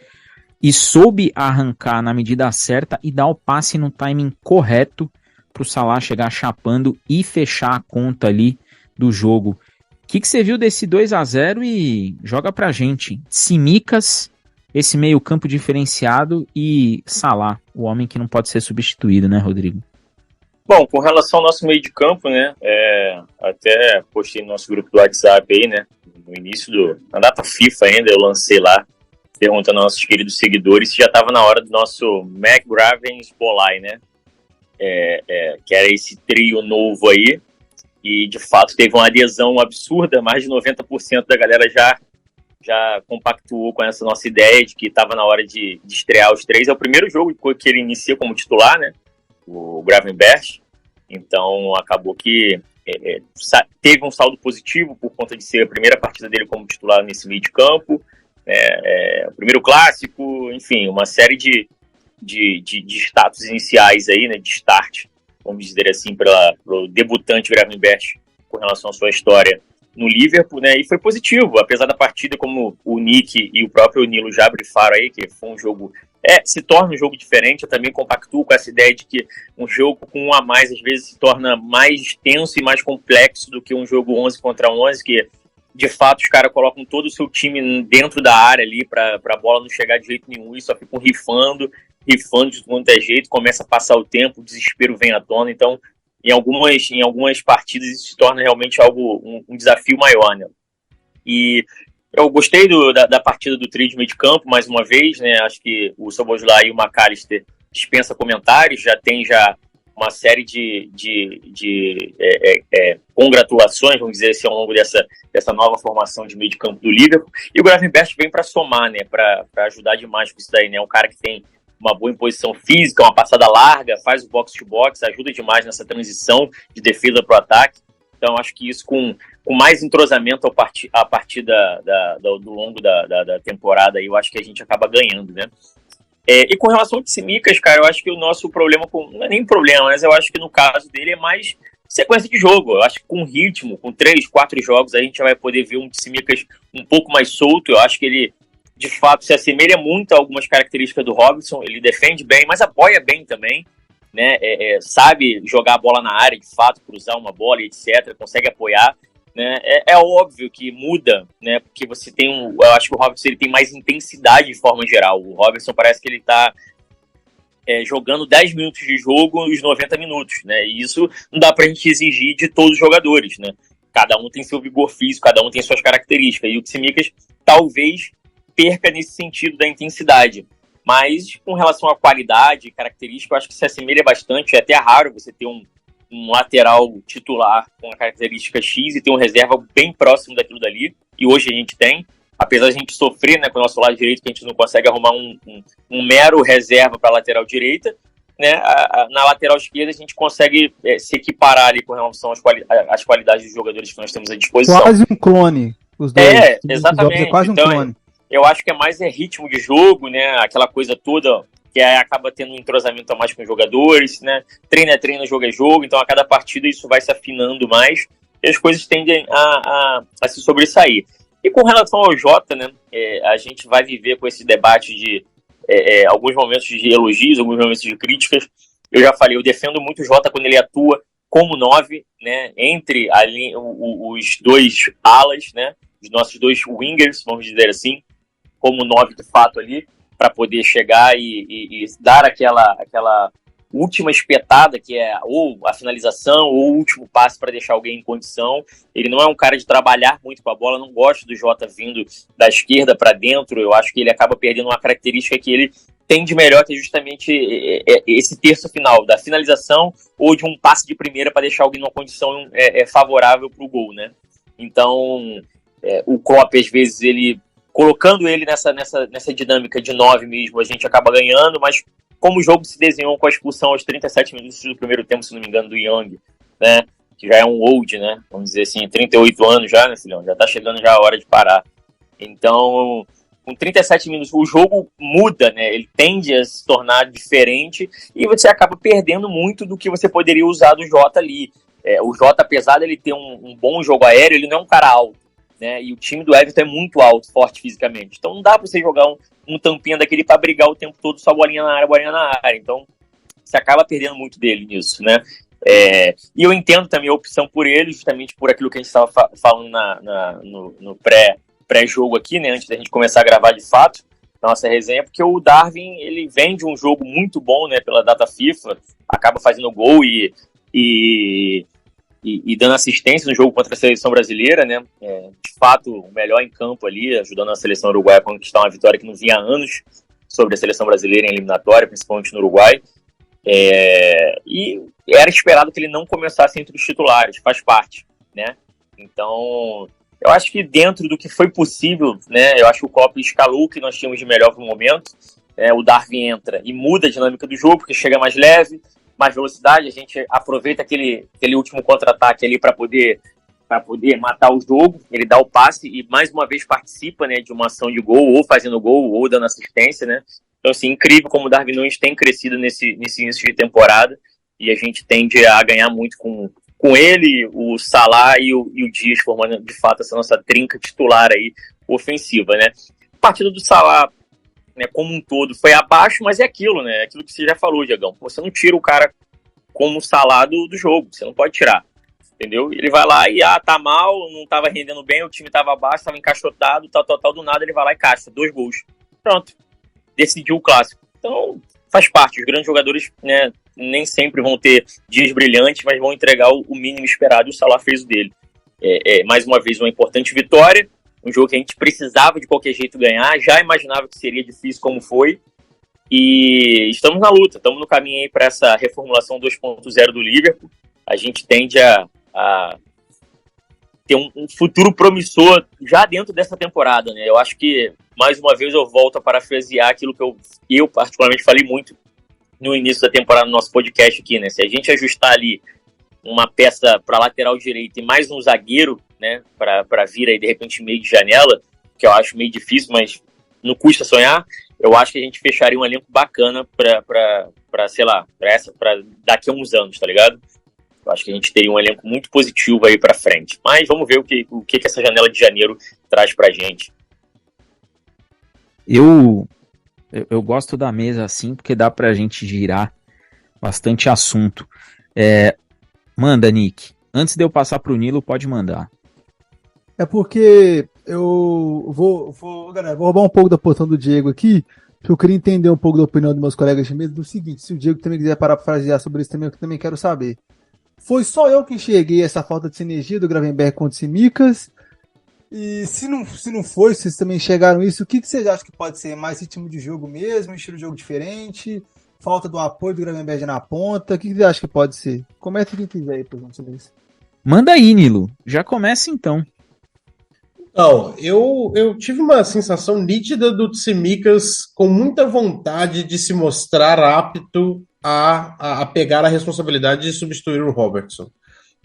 e soube arrancar na medida certa e dar o passe no timing correto para o Salah chegar chapando e fechar a conta ali do jogo. O que você viu desse 2-0 e joga pra gente? Tsimikas, esse meio campo diferenciado, e Salah, o homem que não pode ser substituído, né, Rodrigo? Bom, com relação ao nosso meio de campo, né, até postei no nosso grupo do WhatsApp aí, né, no início na data FIFA ainda, eu lancei lá, perguntando aos nossos queridos seguidores se já estava na hora do nosso McGraven Szoboszlai, né, que era esse trio novo aí, e de fato teve uma adesão absurda, mais de 90% da galera já compactuou com essa nossa ideia de que estava na hora de estrear os três. É o primeiro jogo que ele inicia como titular, né? O Gravenberch. Então acabou que teve um saldo positivo por conta de ser a primeira partida dele como titular nesse meio de campo. O primeiro clássico, enfim, uma série de status iniciais aí, né? De start, vamos dizer assim, para o debutante Gravenberch com relação à sua história no Liverpool, né, e foi positivo, apesar da partida, como o Nick e o próprio Nilo já brifaram aí, que foi um jogo, se torna um jogo diferente. Eu também compactuo com essa ideia de que um jogo com um a mais, às vezes, se torna mais tenso e mais complexo do que um jogo 11 contra 11, que, de fato, os caras colocam todo o seu time dentro da área ali, para a bola não chegar de jeito nenhum, e só ficam rifando de quanto é jeito, começa a passar o tempo, o desespero vem à tona. Então, em algumas partidas isso se torna realmente um desafio maior, né? E eu gostei da partida do trio de meio de campo, mais uma vez, né? Acho que o Szoboszlai e o McAllister dispensa comentários, já tem uma série de congratulações, vamos dizer assim, ao longo dessa nova formação de meio de campo do Liverpool. E o Gravenberch vem para somar, né? Para ajudar demais com isso daí, né? Um cara que tem uma boa imposição física, uma passada larga, faz o box-to-box, ajuda demais nessa transição de defesa para o ataque. Então, acho que isso, com mais entrosamento a partir do longo da temporada, eu acho que a gente acaba ganhando, né? E com relação ao Tsimikas, cara, eu acho que o nosso problema, não é nem problema, mas eu acho que no caso dele é mais sequência de jogo. Eu acho que com ritmo, com 3, 4 jogos, a gente já vai poder ver um Tsimikas um pouco mais solto. Eu acho que ele, de fato, se assemelha muito a algumas características do Robertson. Ele defende bem, mas apoia bem também. né, sabe jogar a bola na área, de fato, cruzar uma bola, etc., consegue apoiar, né, é óbvio que muda, né, porque você tem eu acho que o Robertson ele tem mais intensidade de forma geral. O Robertson parece que ele tá jogando 10 minutos de jogo nos 90 minutos, né, e isso não dá pra gente exigir de todos os jogadores, né, cada um tem seu vigor físico, cada um tem suas características, e o Tsimikas talvez perca nesse sentido da intensidade. Mas com relação à qualidade e característica, eu acho que se assemelha bastante. É até raro você ter um lateral titular com a característica X e ter um reserva bem próximo daquilo dali. E hoje a gente tem, apesar de a gente sofrer, né, com o nosso lado direito, que a gente não consegue arrumar um mero reserva para a lateral direita, né, na lateral esquerda a gente consegue se equiparar ali com relação às qualidades dos jogadores que nós temos à disposição. Quase um clone, os dois. Exatamente. É quase um clone. Eu acho que é mais ritmo de jogo, né? Aquela coisa toda que acaba tendo um entrosamento a mais com os jogadores, né? Treino é treino, jogo é jogo. Então, a cada partida isso vai se afinando mais e as coisas tendem a se sobressair. E com relação ao Jota, né? A gente vai viver com esse debate de alguns momentos de elogios, alguns momentos de críticas. Eu já falei, eu defendo muito o Jota quando ele atua como 9, né? Entre ali, os dois alas, né? Os nossos dois wingers, vamos dizer assim, como 9 de fato ali, para poder chegar e dar aquela última espetada, que é ou a finalização ou o último passe para deixar alguém em condição. Ele não é um cara de trabalhar muito com a bola, não gosto do Jota vindo da esquerda para dentro. Eu acho que ele acaba perdendo uma característica que ele tem de melhor, que é justamente esse terço final, da finalização ou de um passe de primeira para deixar alguém numa condição favorável para o gol, né? Então, o Klopp, às vezes, ele colocando ele nessa dinâmica de 9 mesmo, a gente acaba ganhando, mas como o jogo se desenhou com a expulsão aos 37 minutos do primeiro tempo, se não me engano, do Young, né, que já é um old, né, vamos dizer assim, 38 anos já, né, filhão, já tá chegando já a hora de parar. Então, com 37 minutos, o jogo muda, né, ele tende a se tornar diferente e você acaba perdendo muito do que você poderia usar do Jota ali. O Jota, apesar de ele ter um bom jogo aéreo, ele não é um cara alto, né? E o time do Everton é muito alto, forte fisicamente. Então não dá pra você jogar um tampinha daquele pra brigar o tempo todo só bolinha na área. Então você acaba perdendo muito dele nisso, né? E eu entendo também a opção por ele, justamente por aquilo que a gente estava falando no pré-jogo aqui, né? Antes da gente começar a gravar de fato a nossa resenha, porque o Darwin, ele vem de um jogo muito bom, né? Pela data FIFA, acaba fazendo gol e dando assistência no jogo contra a seleção brasileira, né? De fato, o melhor em campo ali, ajudando a seleção uruguaia a conquistar uma vitória que não vinha há anos sobre a seleção brasileira em eliminatória, principalmente no Uruguai. E era esperado que ele não começasse entre os titulares, faz parte, né? Então, eu acho que dentro do que foi possível, né? Eu acho que o Klopp escalou o que nós tínhamos de melhor para o momento. O Darwin entra e muda a dinâmica do jogo, porque chega mais leve, mais velocidade, a gente aproveita aquele último contra-ataque ali para poder matar o jogo, ele dá o passe e mais uma vez participa, né, de uma ação de gol, ou fazendo gol, ou dando assistência, né? Então, assim, incrível como o Darwin Núñez tem crescido nesse início de temporada e a gente tende a ganhar muito com ele, o Salah e o Dias formando, de fato, essa nossa trinca titular aí ofensiva, né? A partida do Salah, né, como um todo, foi abaixo, mas é aquilo, né? Aquilo que você já falou, Diegão. Você não tira o cara como Salah do jogo, você não pode tirar, entendeu? Ele vai lá e, tá mal, não tava rendendo bem, o time tava abaixo, tava encaixotado, tal, do nada ele vai lá e caixa, 2 gols. Pronto, decidiu o clássico. Então, faz parte, os grandes jogadores, né, nem sempre vão ter dias brilhantes, mas vão entregar o mínimo esperado, e o Salah fez o dele. Mais uma vez, uma importante vitória, um jogo que a gente precisava de qualquer jeito ganhar, já imaginava que seria difícil como foi, e estamos na luta, estamos no caminho aí para essa reformulação 2.0 do Liverpool. A gente tende a ter um futuro promissor já dentro dessa temporada, né? Eu acho que, mais uma vez, eu volto a parafrasear aquilo que eu particularmente falei muito no início da temporada no nosso podcast aqui, né? Se a gente ajustar ali uma peça para lateral direito e mais um zagueiro, né, para vir aí de repente meio de janela, que eu acho meio difícil, mas não custa sonhar, eu acho que a gente fecharia um elenco bacana para sei lá, para daqui a uns anos, tá ligado? Eu acho que a gente teria um elenco muito positivo aí para frente. Mas vamos ver o que essa janela de janeiro traz pra gente. Eu gosto da mesa assim, porque dá pra gente girar Bastante assunto. Manda, Nick. Antes de eu passar pro Nilo, pode mandar. É porque eu vou roubar um pouco da porção do Diego aqui, porque eu queria entender um pouco da opinião dos meus colegas de mesa do seguinte, se o Diego também quiser parar para frasear sobre isso também, eu também quero saber. Foi só eu que enxerguei essa falta de sinergia do Gravenberch contra o Tsimikas? E se não foi, se vocês também enxergaram isso, o que vocês acham que pode ser? Mais ritmo de jogo mesmo, estilo de jogo diferente, falta do apoio do Gravenberch na ponta, o que vocês acham que pode ser? Comece quem quiser aí, por exemplo. Manda aí, Nilo. Já começa então. Não, eu tive uma sensação nítida do Tsimikas com muita vontade de se mostrar apto a pegar a responsabilidade de substituir o Robertson.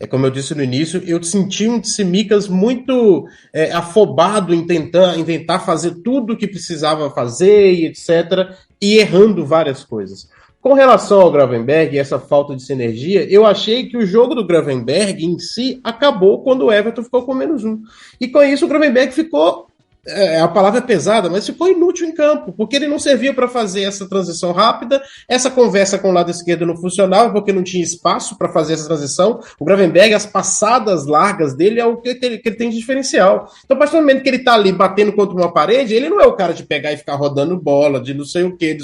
Como eu disse no início, eu senti um Tsimikas muito afobado em tentar fazer tudo o que precisava fazer e etc., e errando várias coisas. Com relação ao Gravenberch e essa falta de sinergia, eu achei que o jogo do Gravenberch em si acabou quando o Everton ficou com -1. E com isso o Gravenberch ficou, a palavra é pesada, mas ficou inútil em campo, porque ele não servia para fazer essa transição rápida, essa conversa com o lado esquerdo não funcionava, porque não tinha espaço para fazer essa transição. O Gravenberch, as passadas largas dele é o que ele tem de diferencial. Então, a partir do momento que ele está ali batendo contra uma parede, ele não é o cara de pegar e ficar rodando bola, de não sei o que.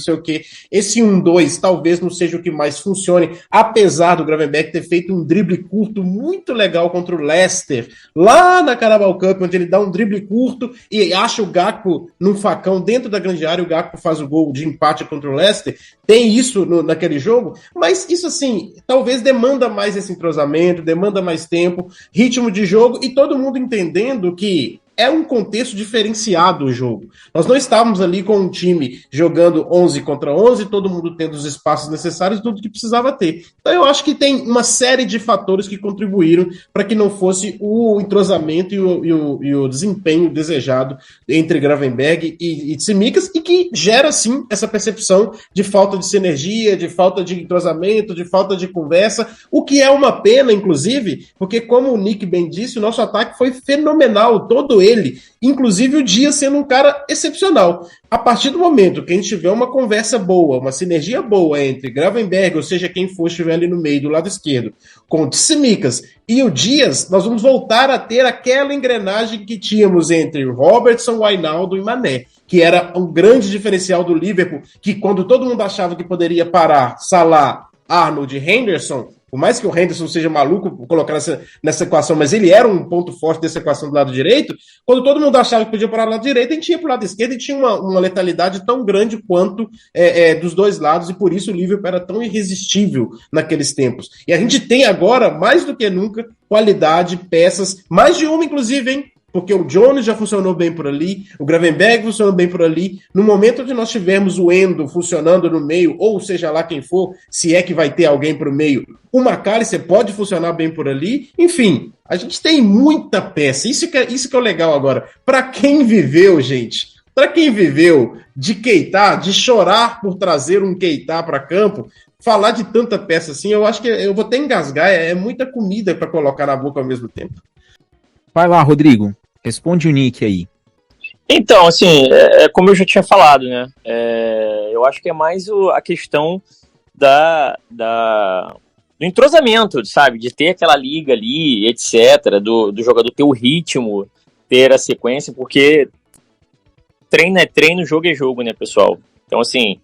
Esse 1-2 talvez não seja o que mais funcione, apesar do Gravenberch ter feito um drible curto muito legal contra o Leicester, lá na Carabao Cup, onde ele dá um drible curto e acha o Gakpo num facão dentro da grande área, o Gakpo faz o gol de empate contra o Leicester. Tem isso naquele jogo, mas isso assim, talvez demanda mais esse entrosamento, demanda mais tempo, ritmo de jogo e todo mundo entendendo que é um contexto diferenciado o jogo. Nós não estávamos ali com um time jogando 11 contra 11, todo mundo tendo os espaços necessários, tudo que precisava ter. Então eu acho que tem uma série de fatores que contribuíram para que não fosse o entrosamento e o desempenho desejado entre Gravenberch e Tsimikas, e que gera sim essa percepção de falta de sinergia, de falta de entrosamento, de falta de conversa, o que é uma pena, inclusive, porque como o Nick bem disse, o nosso ataque foi fenomenal, todo ele, inclusive o Dias sendo um cara excepcional. A partir do momento que a gente tiver uma conversa boa, uma sinergia boa entre Gravenberch, ou seja, quem for estiver ali no meio, do lado esquerdo, com o Tsimikas e o Dias, nós vamos voltar a ter aquela engrenagem que tínhamos entre Robertson, Wijnaldum e Mané, que era um grande diferencial do Liverpool, que quando todo mundo achava que poderia parar Salah, Arnold e Henderson, por mais que o Henderson seja maluco colocar nessa equação, mas ele era um ponto forte dessa equação do lado direito, quando todo mundo achava que podia parar do lado direito, a gente ia para o lado esquerdo e tinha uma letalidade tão grande quanto dos dois lados, e por isso o Liverpool era tão irresistível naqueles tempos. E a gente tem agora, mais do que nunca, qualidade, peças, mais de uma inclusive, hein? Porque o Jones já funcionou bem por ali, o Gravenberch funcionou bem por ali. No momento onde nós tivermos o Endo funcionando no meio, ou seja lá quem for, se é que vai ter alguém para o meio, o McAllister pode funcionar bem por ali. Enfim, a gente tem muita peça. Isso que é o legal agora. Para quem viveu, gente, para quem viveu de Keita, de chorar por trazer um Keita para campo, falar de tanta peça assim, eu acho que eu vou até engasgar. É muita comida para colocar na boca ao mesmo tempo. Vai lá, Rodrigo. Responde o Nick aí. Então, assim, como eu já tinha falado, né? Eu acho que é mais a questão do entrosamento, sabe? De ter aquela liga ali, etc. Do jogador ter o ritmo, ter a sequência, porque treino é treino, jogo é jogo, né, pessoal? Então, assim,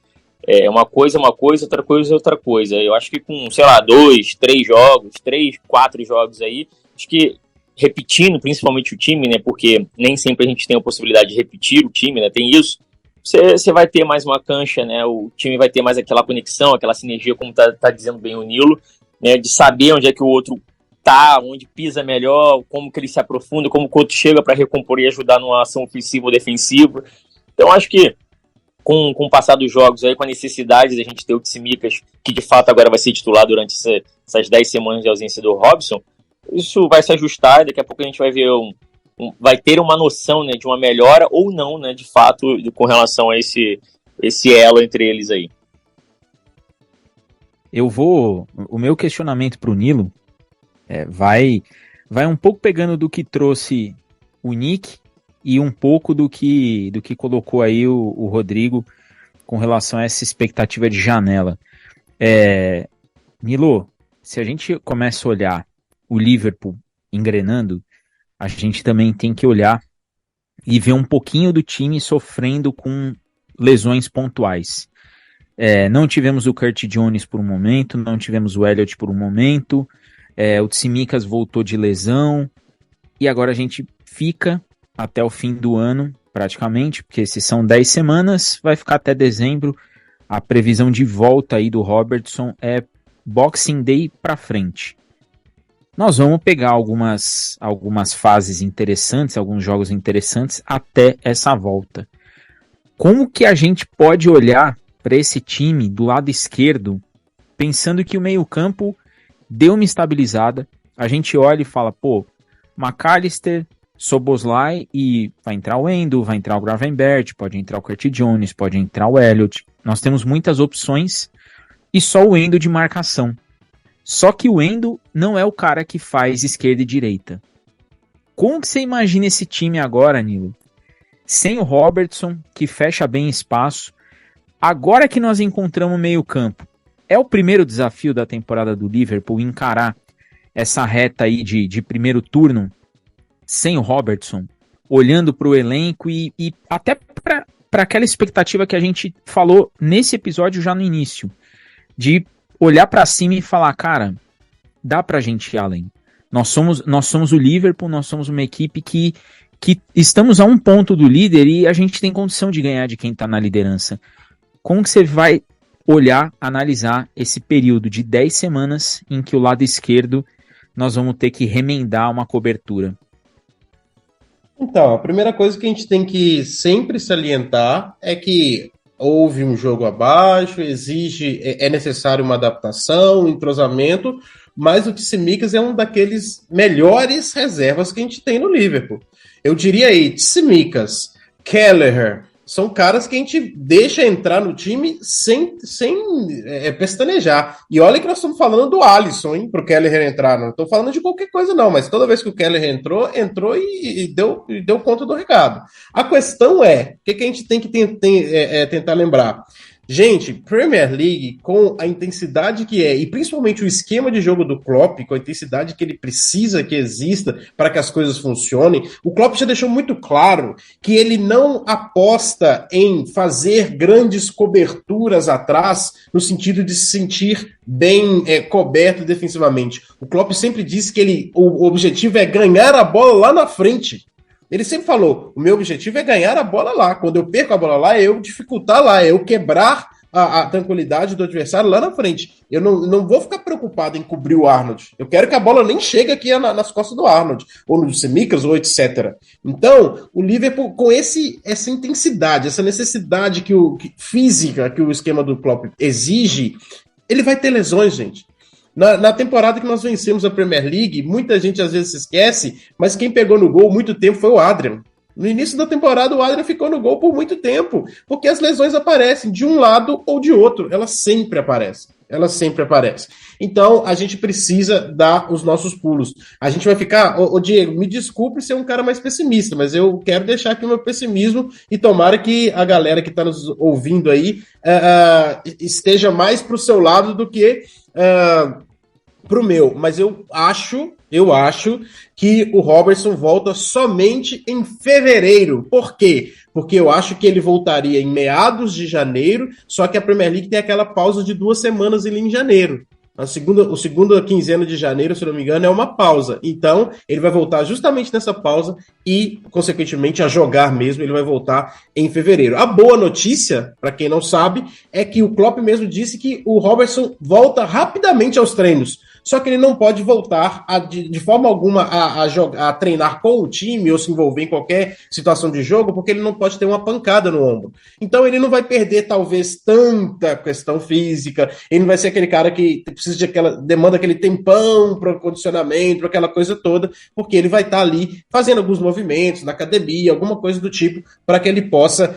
uma coisa, outra coisa, outra coisa. Eu acho que com, sei lá, 2, 3 jogos, 3, 4 jogos aí, acho que repetindo principalmente o time, né, porque nem sempre a gente tem a possibilidade de repetir o time, né, tem isso, você vai ter mais uma cancha, né, o time vai ter mais aquela conexão, aquela sinergia, como tá dizendo bem o Nilo, né, de saber onde é que o outro tá, onde pisa melhor, como que ele se aprofunda, como que o outro chega para recompor e ajudar numa ação ofensiva ou defensiva. Então acho que com o passar dos jogos, aí, com a necessidade da gente ter o Tsimikas, que de fato agora vai ser titular durante essas 10 semanas de ausência do Robson, isso vai se ajustar e daqui a pouco a gente vai ver vai ter uma noção, né, de uma melhora ou não, né, de fato, com relação a esse elo entre eles aí. O meu questionamento para o Nilo vai um pouco pegando do que trouxe o Nick e um pouco do que colocou aí o Rodrigo com relação a essa expectativa de janela. Milo, se a gente começa a olhar o Liverpool engrenando, a gente também tem que olhar e ver um pouquinho do time sofrendo com lesões pontuais. Não tivemos o Curtis Jones por um momento, não tivemos o Elliott por um momento, o Tsimikas voltou de lesão, e agora a gente fica até o fim do ano, praticamente, porque se são 10 semanas, vai ficar até dezembro. A previsão de volta aí do Robertson é Boxing Day para frente. Nós vamos pegar algumas fases interessantes, alguns jogos interessantes até essa volta. Como que a gente pode olhar para esse time do lado esquerdo, pensando que o meio-campo deu uma estabilizada? A gente olha e fala, pô, McAllister, Szoboszlai, e vai entrar o Endo, vai entrar o Gravenberch, pode entrar o Curtis Jones, pode entrar o Elliott. Nós temos muitas opções e só o Endo de marcação. Só que o Endo não é o cara que faz esquerda e direita. Como que você imagina esse time agora, Nilo? Sem o Robertson, que fecha bem espaço. Agora que nós encontramos o meio-campo, é o primeiro desafio da temporada do Liverpool encarar essa reta aí de primeiro turno sem o Robertson, olhando para o elenco e até para aquela expectativa que a gente falou nesse episódio já no início, de olhar para cima e falar, cara, dá pra gente ir além. Nós somos o Liverpool, nós somos uma equipe que estamos a um ponto do líder e a gente tem condição de ganhar de quem tá na liderança. Como que você vai olhar, analisar esse período de 10 semanas em que o lado esquerdo nós vamos ter que remendar uma cobertura? Então, a primeira coisa que a gente tem que sempre salientar é que houve um jogo abaixo, é necessário uma adaptação, um entrosamento, mas o Tsimikas é um daqueles melhores reservas que a gente tem no Liverpool. Eu diria aí, Tsimikas, Kelleher, são caras que a gente deixa entrar no time sem pestanejar. E olha que nós estamos falando do Alisson, hein, pro Kelleher entrar. Não estou falando de qualquer coisa, não, mas toda vez que o Kelleher entrou e deu conta do recado. A questão é, o que a gente tem que tentar lembrar? Gente, Premier League, com a intensidade que é, e principalmente o esquema de jogo do Klopp, com a intensidade que ele precisa que exista para que as coisas funcionem, o Klopp já deixou muito claro que ele não aposta em fazer grandes coberturas atrás, no sentido de se sentir bem coberto defensivamente. O Klopp sempre disse que o objetivo é ganhar a bola lá na frente. Ele sempre falou, o meu objetivo é ganhar a bola lá. Quando eu perco a bola lá, é eu dificultar lá, é eu quebrar a tranquilidade do adversário lá na frente. Eu não vou ficar preocupado em cobrir o Arnold. Eu quero que a bola nem chegue aqui nas costas do Arnold, ou no Tsimikas, ou etc. Então, o Liverpool, com essa intensidade, essa necessidade física que o esquema do Klopp exige, ele vai ter lesões, gente. Na temporada que nós vencemos a Premier League, muita gente às vezes se esquece, mas quem pegou no gol muito tempo foi o Adrian. No início da temporada, o Adrian ficou no gol por muito tempo, porque as lesões aparecem de um lado ou de outro. Elas sempre aparecem. Então, a gente precisa dar os nossos pulos. A gente vai ficar... Ô Diego, me desculpe ser um cara mais pessimista, mas eu quero deixar aqui o meu pessimismo e tomara que a galera que está nos ouvindo aí esteja mais para o seu lado do que pro meu, mas eu acho que o Robertson volta somente em fevereiro. Por quê? Porque eu acho que ele voltaria em meados de janeiro, só que a Premier League tem aquela pausa de 2 semanas ali em janeiro. A segunda quinzena de janeiro, se não me engano, é uma pausa. Então, ele vai voltar justamente nessa pausa e, consequentemente, a jogar mesmo, ele vai voltar em fevereiro. A boa notícia, para quem não sabe, é que o Klopp mesmo disse que o Robertson volta rapidamente aos treinos. Só que ele não pode voltar de forma alguma a treinar com o time ou se envolver em qualquer situação de jogo, porque ele não pode ter uma pancada no ombro. Então ele não vai perder, talvez, tanta questão física, ele não vai ser aquele cara que precisa demanda aquele tempão para o condicionamento, para aquela coisa toda, porque ele vai estar ali fazendo alguns movimentos na academia, alguma coisa do tipo, para que ele possa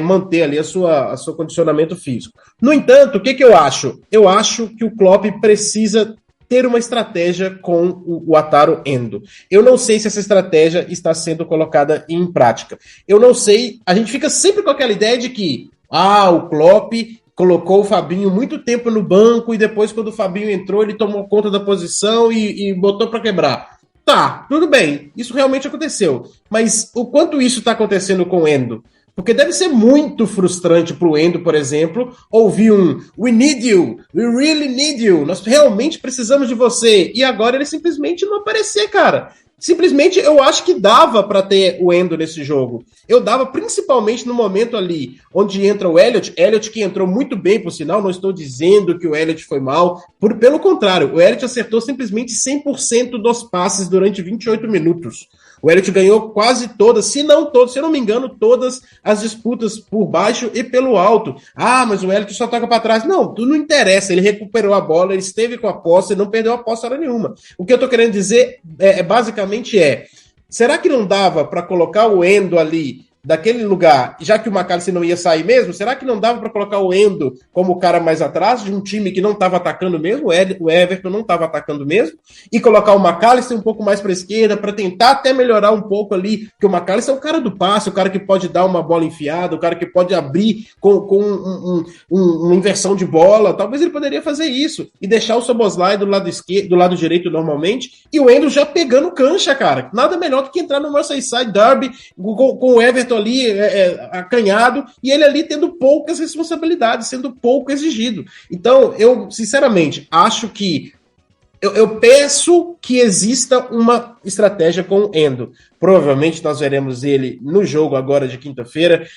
manter ali a seu condicionamento físico. No entanto, o que eu acho? Eu acho que o Klopp precisa ter uma estratégia com o Wataru Endo. Eu não sei se essa estratégia está sendo colocada em prática. Eu não sei, a gente fica sempre com aquela ideia de que o Klopp colocou o Fabinho muito tempo no banco e depois, quando o Fabinho entrou, ele tomou conta da posição e botou para quebrar. Tá, tudo bem, isso realmente aconteceu. Mas o quanto isso está acontecendo com o Endo? Porque deve ser muito frustrante para o Endo, por exemplo, ouvir "We need you, we really need you, nós realmente precisamos de você", e agora ele simplesmente não aparecer, cara. Simplesmente eu acho que dava para ter o Endo nesse jogo. Eu dava principalmente no momento ali onde entra o Elliott que entrou muito bem, por sinal, não estou dizendo que o Elliott foi mal, pelo contrário, o Elliott acertou simplesmente 100% dos passes durante 28 minutos. O Elliott ganhou quase todas, se não me engano, todas as disputas por baixo e pelo alto. Ah, mas o Elliott só toca para trás. Não, tudo não interessa. Ele recuperou a bola, ele esteve com a posse e não perdeu a posse hora nenhuma. O que eu tô querendo dizer basicamente será que não dava para colocar o Endo ali daquele lugar, já que o McAllister não ia sair mesmo, será que não dava para colocar o Endo como o cara mais atrás, de um time que não estava atacando mesmo, o Everton não estava atacando mesmo, e colocar o McAllister um pouco mais para a esquerda, para tentar até melhorar um pouco ali, porque o McAllister é o cara do passe, o cara que pode dar uma bola enfiada, o cara que pode abrir com uma inversão de bola, talvez ele poderia fazer isso, e deixar o Szoboszlai do lado esquerdo, do lado direito normalmente, e o Endo já pegando cancha, cara, nada melhor do que entrar no Merseyside Derby com o Everton ali acanhado, e ele ali tendo poucas responsabilidades, sendo pouco exigido. Então, eu, sinceramente, acho que eu peço que exista uma estratégia com o Endo. Provavelmente nós veremos ele no jogo agora de quinta-feira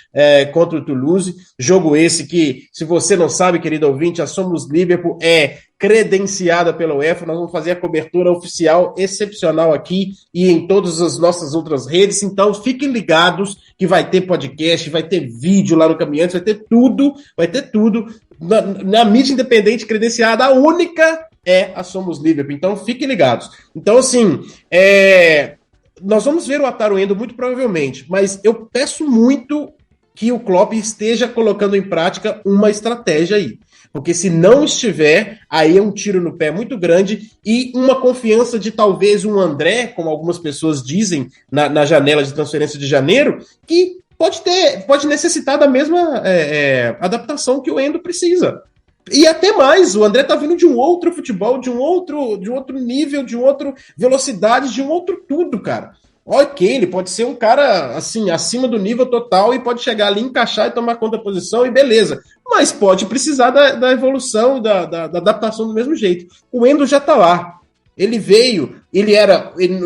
contra o Toulouse. Jogo esse que, se você não sabe, querido ouvinte, a Somos Liverpool é credenciada pela UEFA. Nós vamos fazer a cobertura oficial excepcional aqui e em todas as nossas outras redes. Então fiquem ligados que vai ter podcast, vai ter vídeo lá no Caminhantes, vai ter tudo. Na mídia independente credenciada, a única é a Somos Liverpool. Então fiquem ligados. Então, assim, nós vamos ver o Wataru Endo muito provavelmente, mas eu peço muito que o Klopp esteja colocando em prática uma estratégia aí. Porque se não estiver, aí é um tiro no pé muito grande e uma confiança de talvez um André, como algumas pessoas dizem na janela de transferência de janeiro, que pode necessitar da mesma adaptação que o Endo precisa. E até mais, o André tá vindo de um outro futebol, de um outro nível, de outra velocidade, de um outro tudo, cara. Ok, ele pode ser um cara, assim, acima do nível total e pode chegar ali, encaixar e tomar conta da posição e beleza. Mas pode precisar da evolução, da adaptação do mesmo jeito. O Endo já tá lá. Ele veio,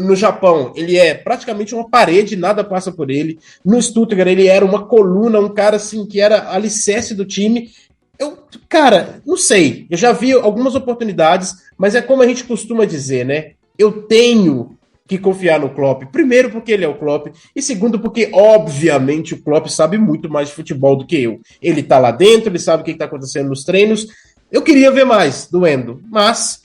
no Japão, ele é praticamente uma parede, nada passa por ele. No Stuttgart, ele era uma coluna, um cara, assim, que era alicerce do time. Cara, não sei, eu já vi algumas oportunidades, mas é como a gente costuma dizer, né? Eu tenho que confiar no Klopp. Primeiro, porque ele é o Klopp, e segundo, porque, obviamente, o Klopp sabe muito mais de futebol do que eu. Ele tá lá dentro, ele sabe o que tá acontecendo nos treinos. Eu queria ver mais do Endo,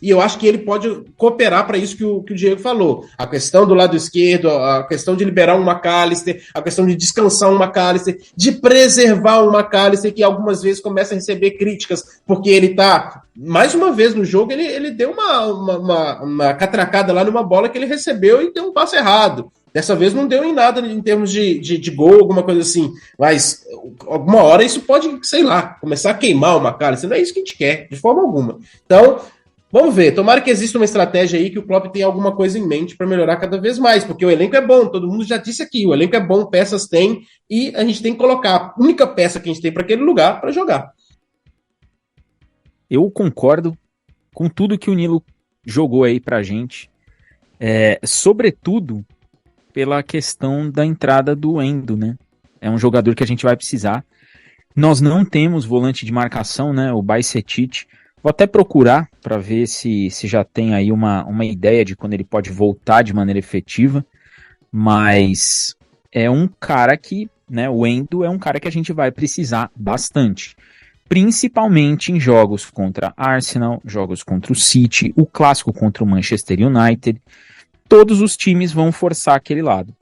e eu acho que ele pode cooperar para isso que o Diego falou. A questão do lado esquerdo, a questão de liberar um McAllister, a questão de descansar um McAllister, de preservar um McAllister que algumas vezes começa a receber críticas, porque ele tá, mais uma vez no jogo, ele deu uma catracada lá numa bola que ele recebeu e deu um passe errado. Dessa vez não deu em nada em termos de gol, alguma coisa assim. Mas alguma hora isso pode, sei lá, começar a queimar o McAllister. Não é isso que a gente quer, de forma alguma. Então, vamos ver. Tomara que exista uma estratégia aí que o Klopp tenha alguma coisa em mente para melhorar cada vez mais. Porque o elenco é bom, todo mundo já disse aqui. O elenco é bom, peças tem. E a gente tem que colocar a única peça que a gente tem para aquele lugar para jogar. Eu concordo com tudo que o Nilo jogou aí pra gente. Sobretudo pela questão da entrada do Endo, né? É um jogador que a gente vai precisar. Nós não temos volante de marcação, né? O Bajcetic. Vou até procurar para ver se já tem aí uma ideia de quando ele pode voltar de maneira efetiva. Mas é um cara que, né? O Endo é um cara que a gente vai precisar bastante. Principalmente em jogos contra Arsenal, jogos contra o City, o clássico contra o Manchester United. Todos os times vão forçar aquele lado.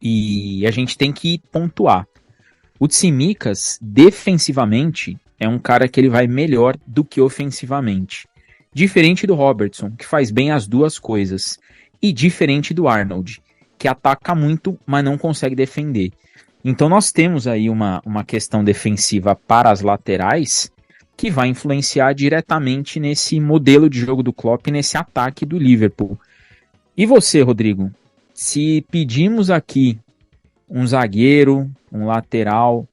E a gente tem que pontuar. O Tsimikas, defensivamente, é um cara que ele vai melhor do que ofensivamente. Diferente do Robertson, que faz bem as duas coisas. E diferente do Arnold, que ataca muito, mas não consegue defender. Então nós temos aí uma questão defensiva para as laterais que vai influenciar diretamente nesse modelo de jogo do Klopp, nesse ataque do Liverpool. E você, Rodrigo? Se pedimos aqui um zagueiro, um lateral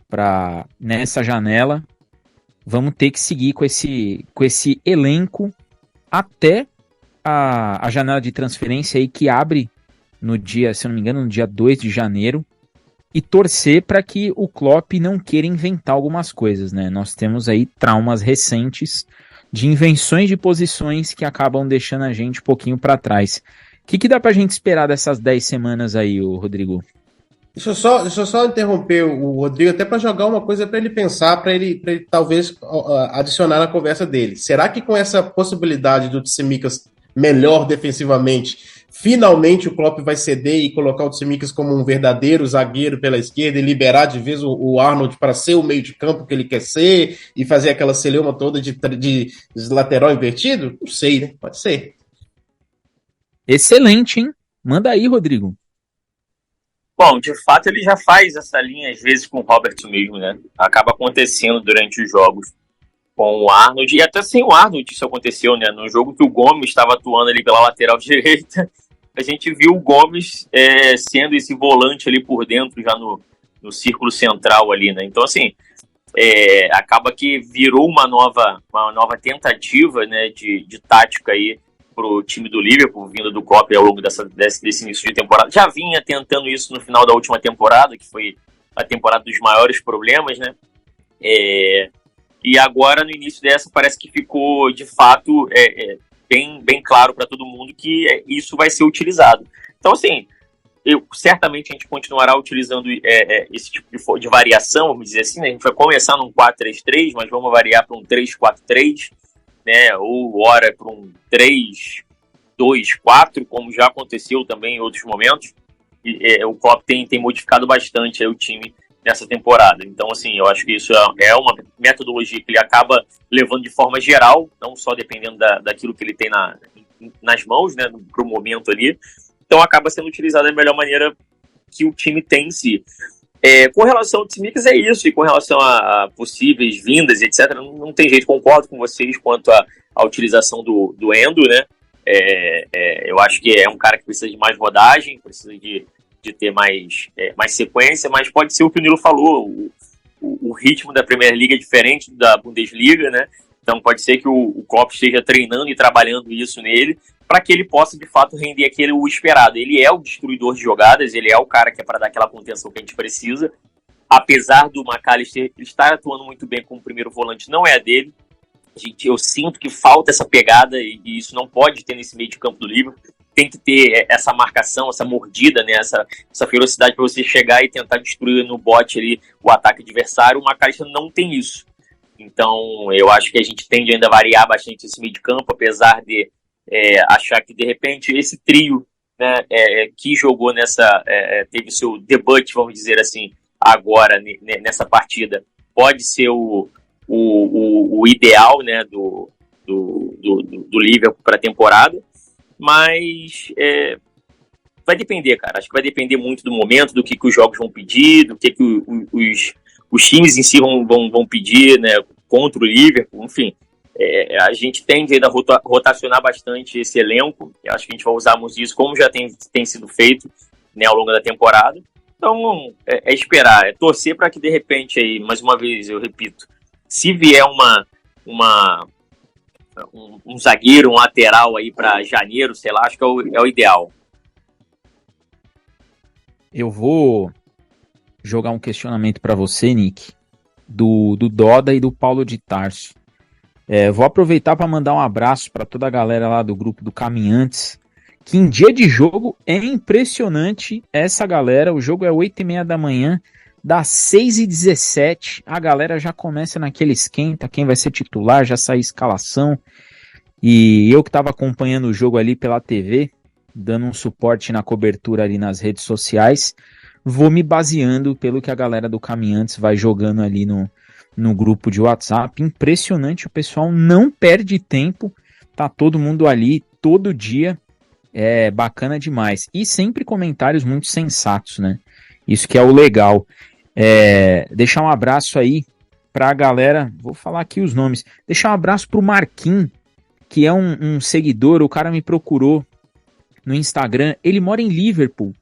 para nessa janela, vamos ter que seguir com esse elenco até a janela de transferência aí que abre no dia, se eu não me engano, no dia 2 de janeiro, e torcer para que o Klopp não queira inventar algumas coisas, né? Nós temos aí traumas recentes de invenções de posições que acabam deixando a gente um pouquinho para trás. O que dá pra gente esperar dessas 10 semanas aí, Rodrigo? Deixa eu só interromper o Rodrigo, até para jogar uma coisa para ele pensar, para ele talvez adicionar na conversa dele. Será que com essa possibilidade do Tsimikas melhor defensivamente, finalmente o Klopp vai ceder e colocar o Tsimikas como um verdadeiro zagueiro pela esquerda e liberar de vez o Arnold para ser o meio de campo que ele quer ser e fazer aquela celeuma toda de lateral invertido? Não sei, né? Pode ser. Excelente, hein? Manda aí, Rodrigo. Bom, de fato ele já faz essa linha às vezes com o Robert mesmo, né? Acaba acontecendo durante os jogos com o Arnold, e até sem o Arnold isso aconteceu, né? No jogo que o Gomes estava atuando ali pela lateral direita, a gente viu o Gomes sendo esse volante ali por dentro, já no círculo central ali, né? Então, assim, acaba que virou uma nova tentativa, né, de tática aí pro time do Liverpool, vindo do Klopp ao longo desse início de temporada. Já vinha tentando isso no final da última temporada, que foi a temporada dos maiores problemas, né? E agora, no início dessa, parece que ficou, de fato, bem claro para todo mundo que isso vai ser utilizado. Então, assim, certamente a gente continuará utilizando esse tipo de variação, vamos dizer assim, né? A gente vai começar num 4-3-3, mas vamos variar para um 3-4-3, né, ou ora para um 3-2-4, como já aconteceu também em outros momentos. O Klopp tem modificado bastante aí o time nessa temporada. Então, assim, eu acho que isso é uma metodologia que ele acaba levando de forma geral, não só dependendo daquilo que ele tem nas mãos, né, para o momento ali. Então, acaba sendo utilizado da melhor maneira que o time tem em si. Com relação ao Tsimikas é isso, e com relação a possíveis vindas, etc., não tem jeito, concordo com vocês quanto à utilização do Endo, né? Eu acho que é um cara que precisa de mais rodagem, precisa de ter mais sequência, mas pode ser o que o Nilo falou, o ritmo da Premier League é diferente da Bundesliga, né? Então pode ser que o Klopp esteja treinando e trabalhando isso nele, para que ele possa, de fato, render o esperado. Ele é o destruidor de jogadas, ele é o cara que é para dar aquela contenção que a gente precisa. Apesar do McAllister estar atuando muito bem como primeiro volante, não é a dele. Eu sinto que falta essa pegada, e isso não pode ter nesse meio de campo do Liverpool. Tem que ter essa marcação, essa mordida, né? essa ferocidade para você chegar e tentar destruir no bote ali o ataque adversário. O McAllister não tem isso. Então, eu acho que a gente tende ainda a variar bastante esse meio de campo, apesar de achar que, de repente, esse trio, né, que jogou teve seu debut, vamos dizer assim, agora, nessa partida, pode ser o ideal, né, do Liverpool para a temporada, mas vai depender, cara. Acho que vai depender muito do momento, do que os jogos vão pedir, do que os times em si vão pedir, né, contra o Liverpool, enfim. A gente tende ainda a rotacionar bastante esse elenco. Eu acho que a gente vai usarmos isso como já tem sido feito, né, ao longo da temporada. Então, esperar, torcer para que, de repente, aí, mais uma vez, eu repito, se vier um zagueiro, um lateral aí para janeiro, sei lá, acho que é o ideal. Eu vou jogar um questionamento para você, Nick, do Doda e do Paulo de Tarso. Vou aproveitar para mandar um abraço para toda a galera lá do grupo do Caminhantes, que em dia de jogo é impressionante essa galera. O jogo é 8h30 da manhã, das 6h17, a galera já começa naquele esquenta, quem vai ser titular, já sai a escalação. E eu que estava acompanhando o jogo ali pela TV, dando um suporte na cobertura ali nas redes sociais, vou me baseando pelo que a galera do Caminhantes vai jogando ali no grupo de WhatsApp. Impressionante, o pessoal não perde tempo, tá todo mundo ali todo dia, bacana demais. E sempre comentários muito sensatos, né? Isso que é o legal. Deixar um abraço aí pra galera, vou falar aqui os nomes, deixar um abraço pro Marquinhos, que é um seguidor, o cara me procurou no Instagram, ele mora em Liverpool,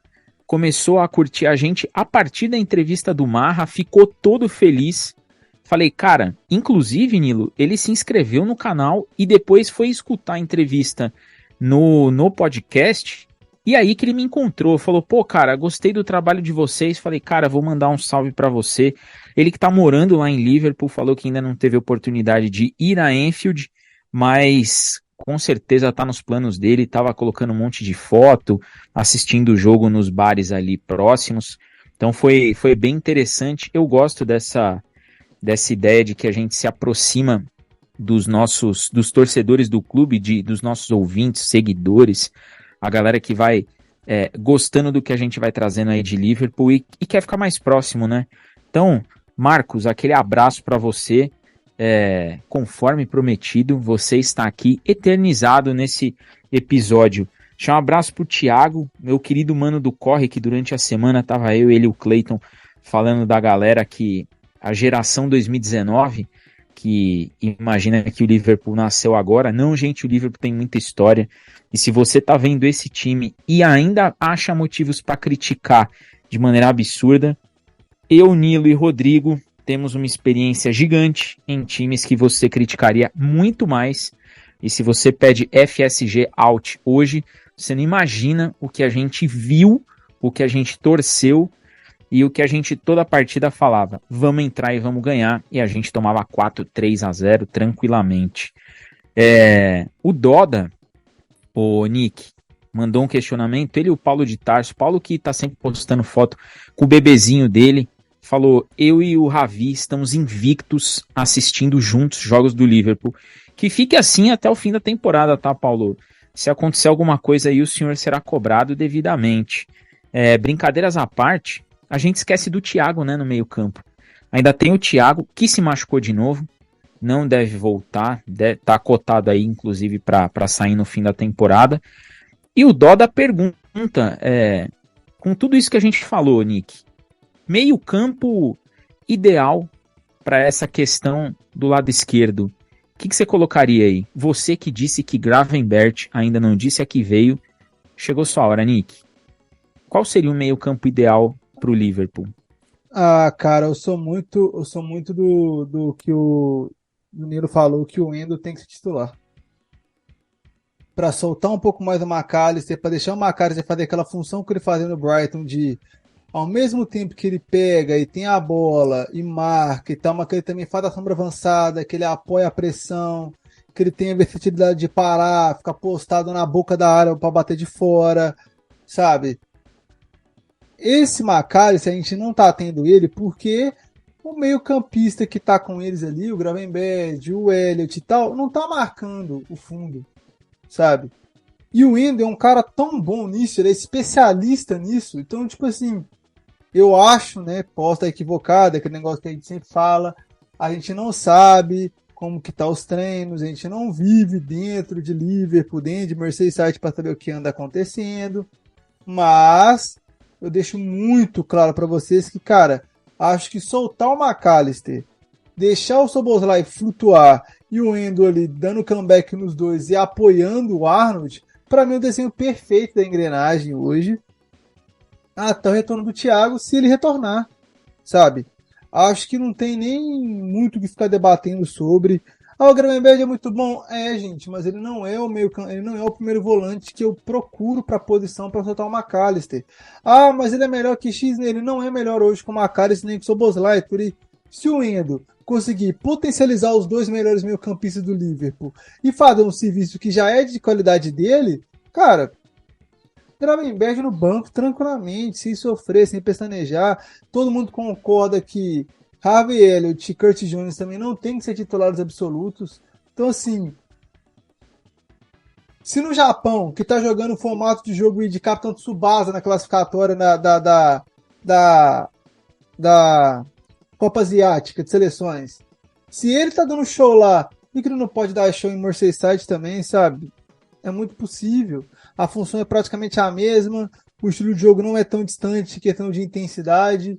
começou a curtir a gente a partir da entrevista do Marra, ficou todo feliz. Falei, cara, inclusive, Nilo, ele se inscreveu no canal e depois foi escutar a entrevista no podcast, e aí que ele me encontrou, falou, pô, cara, gostei do trabalho de vocês, falei, cara, vou mandar um salve pra você. Ele que tá morando lá em Liverpool, falou que ainda não teve oportunidade de ir a Anfield, mas com certeza tá nos planos dele, tava colocando um monte de foto, assistindo o jogo nos bares ali próximos, então foi bem interessante. Eu gosto dessa ideia de que a gente se aproxima dos torcedores do clube, dos nossos ouvintes, seguidores, a galera que vai gostando do que a gente vai trazendo aí de Liverpool e quer ficar mais próximo, né? Então, Marcos, aquele abraço para você, conforme prometido, você está aqui eternizado nesse episódio. Deixa um abraço pro Thiago, meu querido mano do Corre, que durante a semana tava eu, ele e o Clayton falando da galera que a geração 2019, que imagina que o Liverpool nasceu agora. Não, gente, o Liverpool tem muita história. E se você tá vendo esse time e ainda acha motivos para criticar de maneira absurda, eu, Nilo e Rodrigo temos uma experiência gigante em times que você criticaria muito mais. E se você pede FSG out hoje, você não imagina o que a gente viu, o que a gente torceu e o que a gente toda a partida falava, vamos entrar e vamos ganhar, e a gente tomava 4-3-0 tranquilamente. O Doda, o Nick, mandou um questionamento, ele e o Paulo de Tarso, Paulo que tá sempre postando foto com o bebezinho dele, falou, eu e o Ravi estamos invictos assistindo juntos jogos do Liverpool, que fique assim até o fim da temporada, tá, Paulo? Se acontecer alguma coisa aí, o senhor será cobrado devidamente. Brincadeiras à parte, a gente esquece do Thiago, né, no meio campo. Ainda tem o Thiago, que se machucou de novo, não deve voltar, tá cotado aí, inclusive, para sair no fim da temporada. E o Doda pergunta, com tudo isso que a gente falou, Nick, meio campo ideal para essa questão do lado esquerdo, o que você colocaria aí? Você que disse que Gravenberch ainda não disse a que veio, chegou sua hora, Nick. Qual seria o meio campo ideal pro Liverpool? Ah, cara, eu sou muito do que o Nilo falou, que o Endo tem que ser titular. Pra soltar um pouco mais o McAllister, pra deixar o McAllister fazer aquela função que ele fazia no Brighton de, ao mesmo tempo que ele pega e tem a bola e marca e tal, mas que ele também faz a sombra avançada, que ele apoia a pressão, que ele tem a versatilidade de parar, ficar postado na boca da área pra bater de fora, sabe? Esse McAllister, a gente não tá tendo ele porque o meio-campista que tá com eles ali, o Gravenberch, o Elliott e tal, não tá marcando o fundo, sabe? E o Endo é um cara tão bom nisso, ele é especialista nisso. Então, tipo assim, eu acho, né, posso estar equivocado, aquele negócio que a gente sempre fala, a gente não sabe como que tá os treinos, a gente não vive dentro de Liverpool, dentro de Merseyside para saber o que anda acontecendo, mas eu deixo muito claro para vocês que, cara, acho que soltar o McAllister, deixar o Szoboszlai flutuar e o Endo ali dando comeback nos dois e apoiando o Arnold, para mim é o desenho perfeito da engrenagem hoje, até o retorno do Thiago, se ele retornar, sabe? Acho que não tem nem muito o que ficar debatendo sobre. O Gravenberch é muito bom, gente, mas ele não é ele não é o primeiro volante que eu procuro para a posição para soltar o McAllister. Mas ele é melhor que X nele, não é melhor hoje com o McAllister nem com o Szoboszlai. Se o Endo conseguir potencializar os dois melhores meio-campistas do Liverpool e fazer um serviço que já é de qualidade dele, cara, Gravenberch no banco tranquilamente, sem sofrer, sem pestanejar. Todo mundo concorda que Harvey Elliott e Curtis Jones também não tem que ser titulares absolutos. Então, assim, se no Japão, que tá jogando o formato de jogo de Capitão Tsubasa na classificatória da Copa Asiática de seleções, se ele tá dando show lá, por que ele não pode dar show em Merseyside também, sabe? É muito possível. A função é praticamente a mesma, o estilo de jogo não é tão distante, questão de intensidade.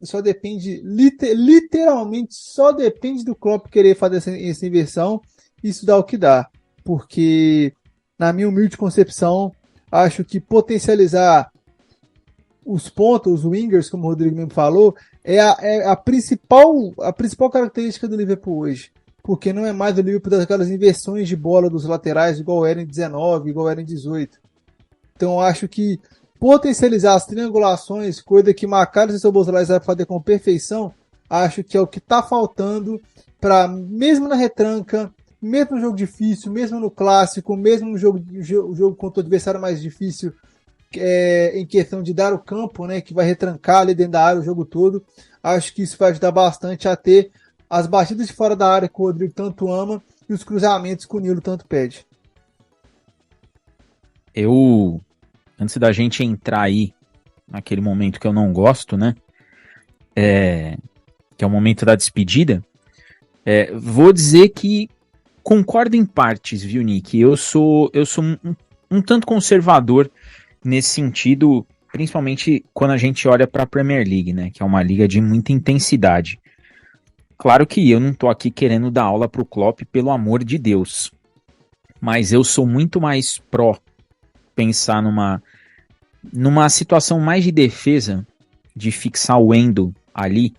só depende, literalmente só depende do Klopp querer fazer essa inversão e isso dá o que dá. Porque, na minha humilde concepção, acho que potencializar os pontos, os wingers, como o Rodrigo mesmo falou, é a principal característica do Liverpool hoje. Porque não é mais o Liverpool daquelas inversões de bola dos laterais, igual era em 19, igual era em 18. Então acho que potencializar as triangulações, coisa que Magalhães e Szoboszlai vai fazer com perfeição, acho que é o que está faltando para, mesmo na retranca, mesmo no jogo difícil, mesmo no clássico, mesmo no jogo contra o adversário mais difícil, em questão de dar o campo, né, que vai retrancar ali dentro da área o jogo todo, acho que isso vai ajudar bastante a ter as batidas de fora da área que o Rodrigo tanto ama e os cruzamentos que o Nilo tanto pede. Antes da gente entrar aí naquele momento que eu não gosto, né, que é o momento da despedida, vou dizer que concordo em partes, viu, Nick? Eu sou um tanto conservador nesse sentido, principalmente quando a gente olha para a Premier League, né, que é uma liga de muita intensidade. Claro que eu não tô aqui querendo dar aula pro Klopp, pelo amor de Deus, mas eu sou muito mais pró pensar numa situação mais de defesa, de fixar o Endo ali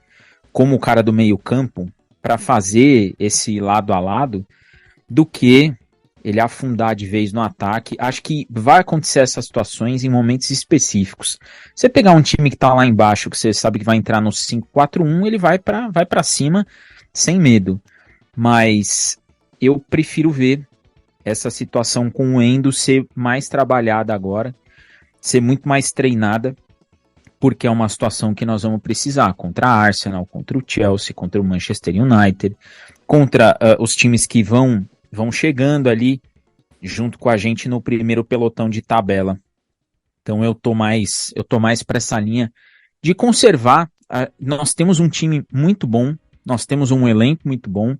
como o cara do meio campo para fazer esse lado a lado, do que ele afundar de vez no ataque. Acho que vai acontecer essas situações em momentos específicos. Você pegar um time que tá lá embaixo, que você sabe que vai entrar no 5-4-1, ele vai para cima sem medo. Mas eu prefiro ver essa situação com o Endo ser mais trabalhada agora, ser muito mais treinada, porque é uma situação que nós vamos precisar contra a Arsenal, contra o Chelsea, contra o Manchester United, contra os times que vão chegando ali junto com a gente no primeiro pelotão de tabela. Então eu tô mais para essa linha de conservar. Nós temos um time muito bom, nós temos um elenco muito bom,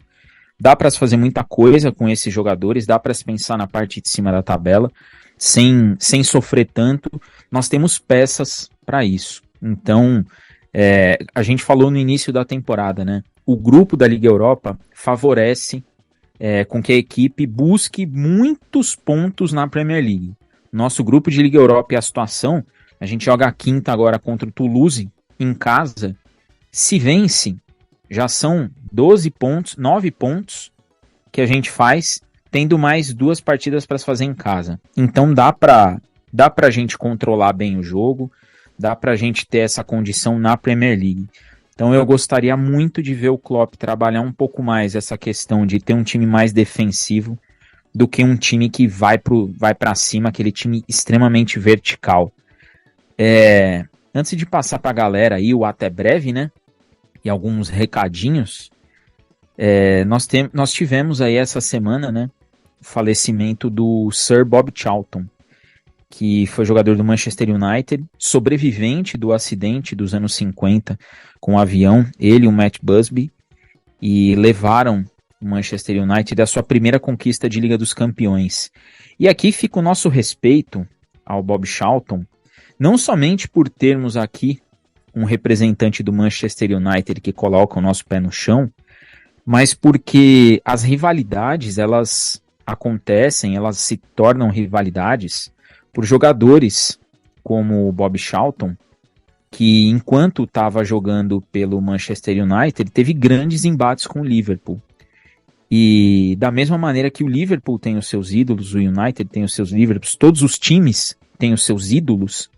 dá para se fazer muita coisa com esses jogadores, dá para se pensar na parte de cima da tabela sem sofrer tanto. Nós temos peças para isso. Então a gente falou no início da temporada, né? O grupo da Liga Europa favorece com que a equipe busque muitos pontos na Premier League. Nosso grupo de Liga Europa e a situação, a gente joga a quinta agora contra o Toulouse em casa. Se vence, já são 12 pontos, 9 pontos que a gente faz, tendo mais 2 partidas para se fazer em casa. Então dá pra gente controlar bem o jogo, dá pra gente ter essa condição na Premier League. Então eu gostaria muito de ver o Klopp trabalhar um pouco mais essa questão de ter um time mais defensivo do que um time que vai para cima, aquele time extremamente vertical. Antes de passar para a galera aí, o até breve, né? E alguns recadinhos, nós tivemos aí essa semana, né? O falecimento do Sir Bob Charlton, que foi jogador do Manchester United, sobrevivente do acidente dos anos 50 com o avião, ele e o Matt Busby, e levaram o Manchester United à sua primeira conquista de Liga dos Campeões. E aqui fica o nosso respeito ao Bob Charlton, não somente por termos aqui um representante do Manchester United que coloca o nosso pé no chão, mas porque as rivalidades, elas acontecem, elas se tornam rivalidades por jogadores como o Bob Charlton, que enquanto estava jogando pelo Manchester United, teve grandes embates com o Liverpool. E da mesma maneira que o Liverpool tem os seus ídolos, o United tem os seus Liverpools, todos os times têm os seus ídolos,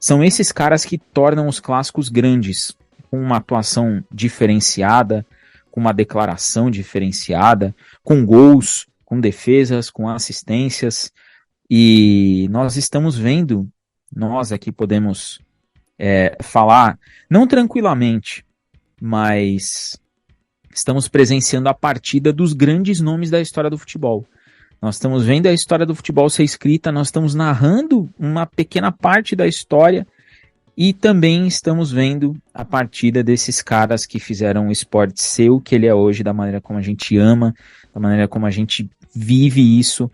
são esses caras que tornam os clássicos grandes, com uma atuação diferenciada, com uma declaração diferenciada, com gols, com defesas, com assistências. E nós estamos vendo, nós aqui podemos falar, não tranquilamente, mas estamos presenciando a partida dos grandes nomes da história do futebol. Nós estamos vendo a história do futebol ser escrita, nós estamos narrando uma pequena parte da história e também estamos vendo a partida desses caras que fizeram o esporte ser o que ele é hoje, da maneira como a gente ama, da maneira como a gente vive isso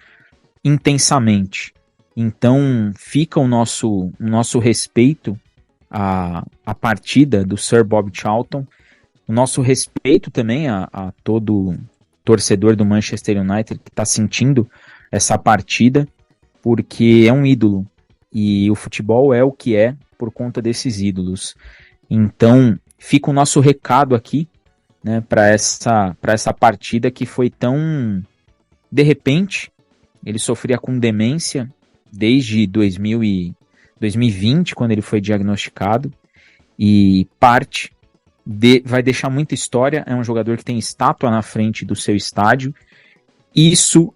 intensamente. Então fica o nosso respeito a partida do Sir Bob Charlton. O nosso respeito também a todo torcedor do Manchester United que está sentindo essa partida, porque é um ídolo. E o futebol é o que é por conta desses ídolos. Então, fica o nosso recado aqui, né, para essa partida que foi tão de repente. Ele sofria com demência desde 2020, quando ele foi diagnosticado, e vai deixar muita história. É um jogador que tem estátua na frente do seu estádio. Isso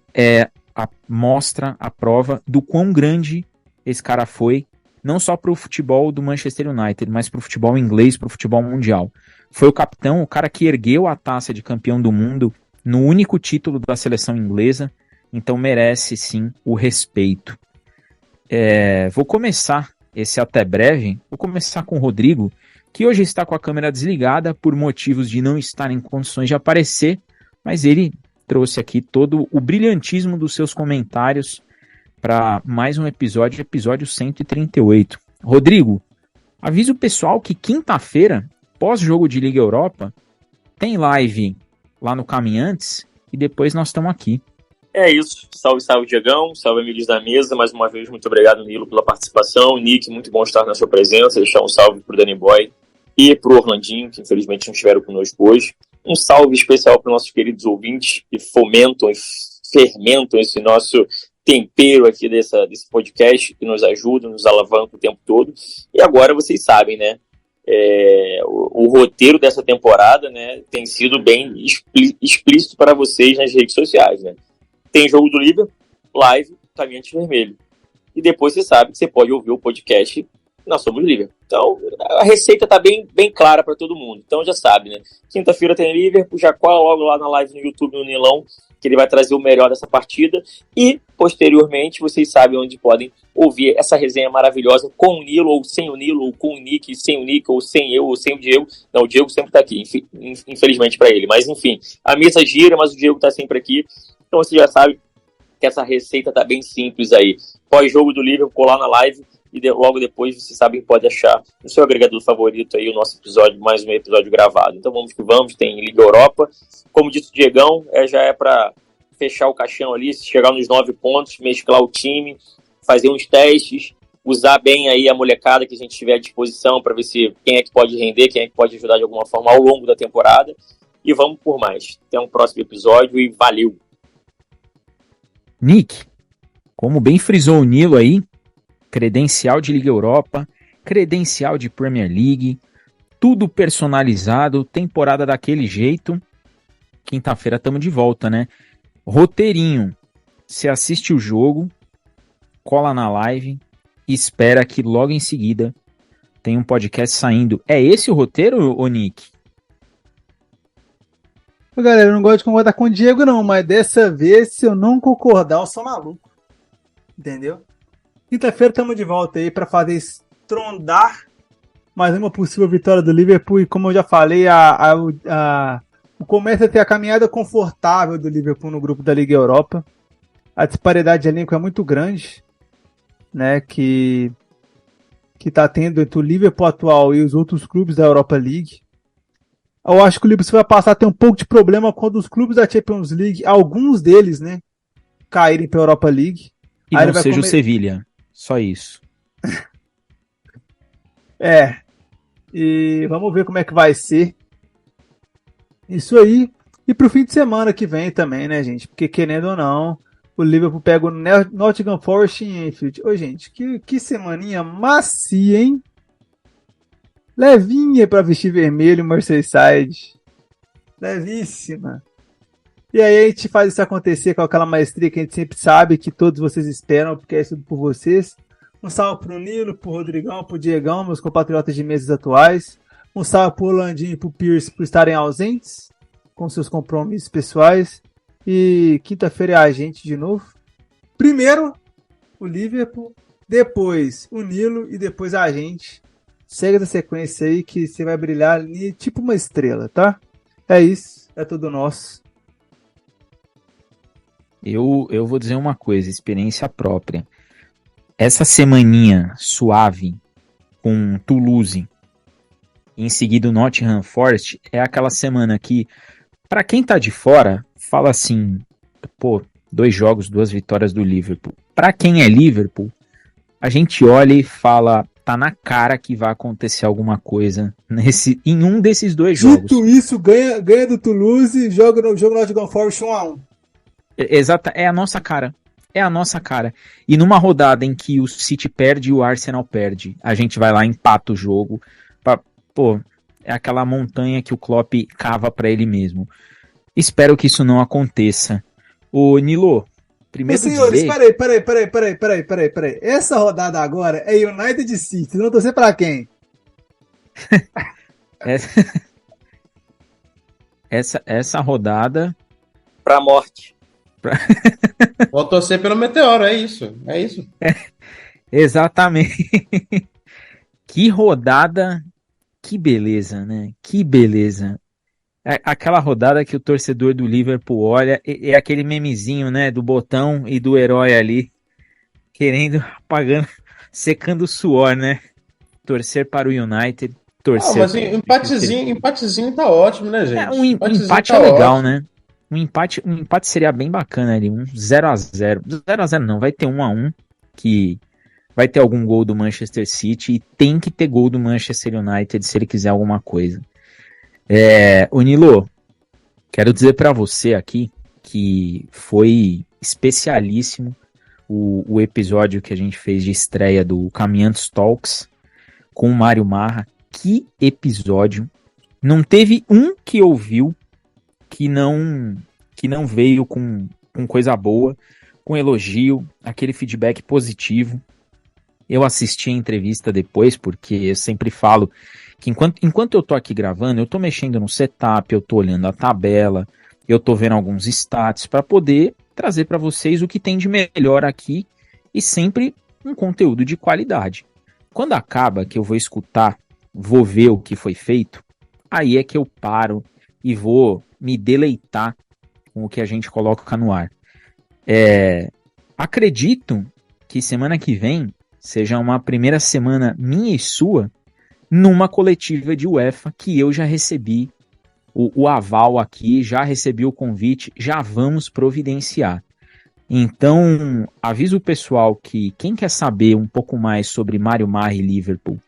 mostra a prova do quão grande esse cara foi, não só para o futebol do Manchester United, mas para o futebol inglês, para o futebol mundial. Foi o capitão, o cara que ergueu a taça de campeão do mundo no único título da seleção inglesa, então merece sim o respeito. Vou começar esse até breve, vou começar com o Rodrigo, que hoje está com a câmera desligada por motivos de não estar em condições de aparecer, mas ele trouxe aqui todo o brilhantismo dos seus comentários para mais um episódio 138. Rodrigo, avisa o pessoal que quinta-feira, pós-jogo de Liga Europa, tem live lá no Caminhantes e depois nós estamos aqui. É isso. Salve, salve, Diegão. Salve, amigos da mesa. Mais uma vez, muito obrigado, Nilo, pela participação. Nick, muito bom estar na sua presença. Deixar um salve pro Danny Boy e pro Orlandinho, que infelizmente não estiveram conosco hoje. Um salve especial para nossos queridos ouvintes que fomentam e fermentam esse nosso tempero aqui desse podcast, que nos ajuda, nos alavanca o tempo todo. E agora vocês sabem, né? O roteiro dessa temporada, né, tem sido bem explícito para vocês nas redes sociais, né? Tem jogo do Liverpool, live, Caminhante Vermelho. E depois você sabe que você pode ouvir o podcast na Somos Liverpool. Então, a receita tá bem clara para todo mundo. Então, já sabe, né? Quinta-feira tem Liverpool, já cola logo lá na live no YouTube, no Nilão, que ele vai trazer o melhor dessa partida. E, posteriormente, vocês sabem onde podem ouvir essa resenha maravilhosa com o Nilo, ou sem o Nilo, ou com o Nick, sem o Nick, ou sem eu, ou sem o Diego. Não, o Diego sempre tá aqui, infelizmente para ele. Mas, enfim, a mesa gira, mas o Diego tá sempre aqui. Então você já sabe que essa receita tá bem simples aí. Pós-jogo do Liverpool, colar na live e logo depois você sabe que pode achar no seu agregador favorito aí o nosso episódio, mais um episódio gravado. Então vamos que vamos, tem Liga Europa. Como disse o Diegão, já é para fechar o caixão ali, chegar nos 9 pontos, mesclar o time, fazer uns testes, usar bem aí a molecada que a gente tiver à disposição para ver se quem é que pode render, quem é que pode ajudar de alguma forma ao longo da temporada. E vamos por mais. Até um próximo episódio e valeu! Nick, como bem frisou o Nilo aí, credencial de Liga Europa, credencial de Premier League, tudo personalizado, temporada daquele jeito. Quinta-feira estamos de volta, né? Roteirinho, você assiste o jogo, cola na live e espera que logo em seguida tem um podcast saindo. É esse o roteiro, ô Nick? Galera, eu não gosto de concordar com o Diego, não, mas dessa vez, se eu não concordar, eu sou maluco. Entendeu? Quinta-feira estamos de volta aí para fazer estrondar mais uma possível vitória do Liverpool. E como eu já falei, o começo é ter a caminhada confortável do Liverpool no grupo da Liga Europa. A disparidade de elenco é muito grande, né? Que está tendo entre o Liverpool atual e os outros clubes da Europa League. Eu acho que o Liverpool vai passar a ter um pouco de problema quando os clubes da Champions League, alguns deles, né, caírem para a Europa League. E aí não seja o Sevilha, só isso. E vamos ver como é que vai ser isso aí. E pro fim de semana que vem também, né, gente? Porque querendo ou não, o Liverpool pega o Nottingham Forest em Anfield. Ô, gente, que semaninha macia, hein? Levinha para vestir vermelho, Merseyside. Levíssima. E aí a gente faz isso acontecer com aquela maestria que a gente sempre sabe, que todos vocês esperam, porque é tudo por vocês. Um salve pro Nilo, pro Rodrigão, pro Diegão, meus compatriotas de mesas atuais. Um salve pro Orlandinho e pro Pierce por estarem ausentes, com seus compromissos pessoais. E quinta-feira é a gente de novo. Primeiro o Liverpool, depois o Nilo e depois a gente. Segue da sequência aí que você vai brilhar tipo uma estrela, tá? É isso, é tudo nosso. Eu vou dizer uma coisa, experiência própria. Essa semaninha suave com Toulouse, em seguida o Nottingham Forest, é aquela semana que, pra quem tá de fora, fala assim, pô, 2 jogos, 2 vitórias do Liverpool. Pra quem é Liverpool, a gente olha e fala, tá na cara que vai acontecer alguma coisa em um desses 2 jogos. Dito isso, ganha do Toulouse, joga no Nottingham Forest 1-1. Exata, é a nossa cara. É a nossa cara. E numa rodada em que o City perde e o Arsenal perde, a gente vai lá e empata o jogo. Pô, é aquela montanha que o Klopp cava pra ele mesmo. Espero que isso não aconteça. Ô, Nilo, primeiro senhores, peraí. Essa rodada agora é United City. Não torcer pra quem? Essa rodada... Pra morte. Vou torcer pelo Meteoro, é isso. Exatamente. Que rodada, que beleza, né? Que beleza. Aquela rodada que o torcedor do Liverpool olha, é aquele memezinho, né, do botão e do herói ali, querendo, apagando, secando o suor, né? Torcer para o United, torcer... mas empatezinho tá ótimo, né, gente? Um empate é legal, ótimo, né? Um empate seria bem bacana ali, um 0-0. 0-0 não, vai ter 1-1, que vai ter algum gol do Manchester City e tem que ter gol do Manchester United se ele quiser alguma coisa. O Nilo, quero dizer pra você aqui que foi especialíssimo o episódio que a gente fez de estreia do Caminhantes Talks com o Mário Marra. Que episódio! Não teve um que ouviu que não veio com coisa boa, com elogio, aquele feedback positivo. Eu assisti a entrevista depois, porque eu sempre falo que enquanto eu tô aqui gravando, eu tô mexendo no setup, eu tô olhando a tabela, eu tô vendo alguns stats para poder trazer para vocês o que tem de melhor aqui e sempre um conteúdo de qualidade. Quando acaba que eu vou escutar, vou ver o que foi feito, aí é que eu paro e vou me deleitar com o que a gente coloca no ar. Acredito que semana que vem seja uma primeira semana minha e sua numa coletiva de UEFA que eu já recebi o aval aqui, já recebi o convite, já vamos providenciar. Então, aviso o pessoal que quem quer saber um pouco mais sobre Mário Marra e Liverpool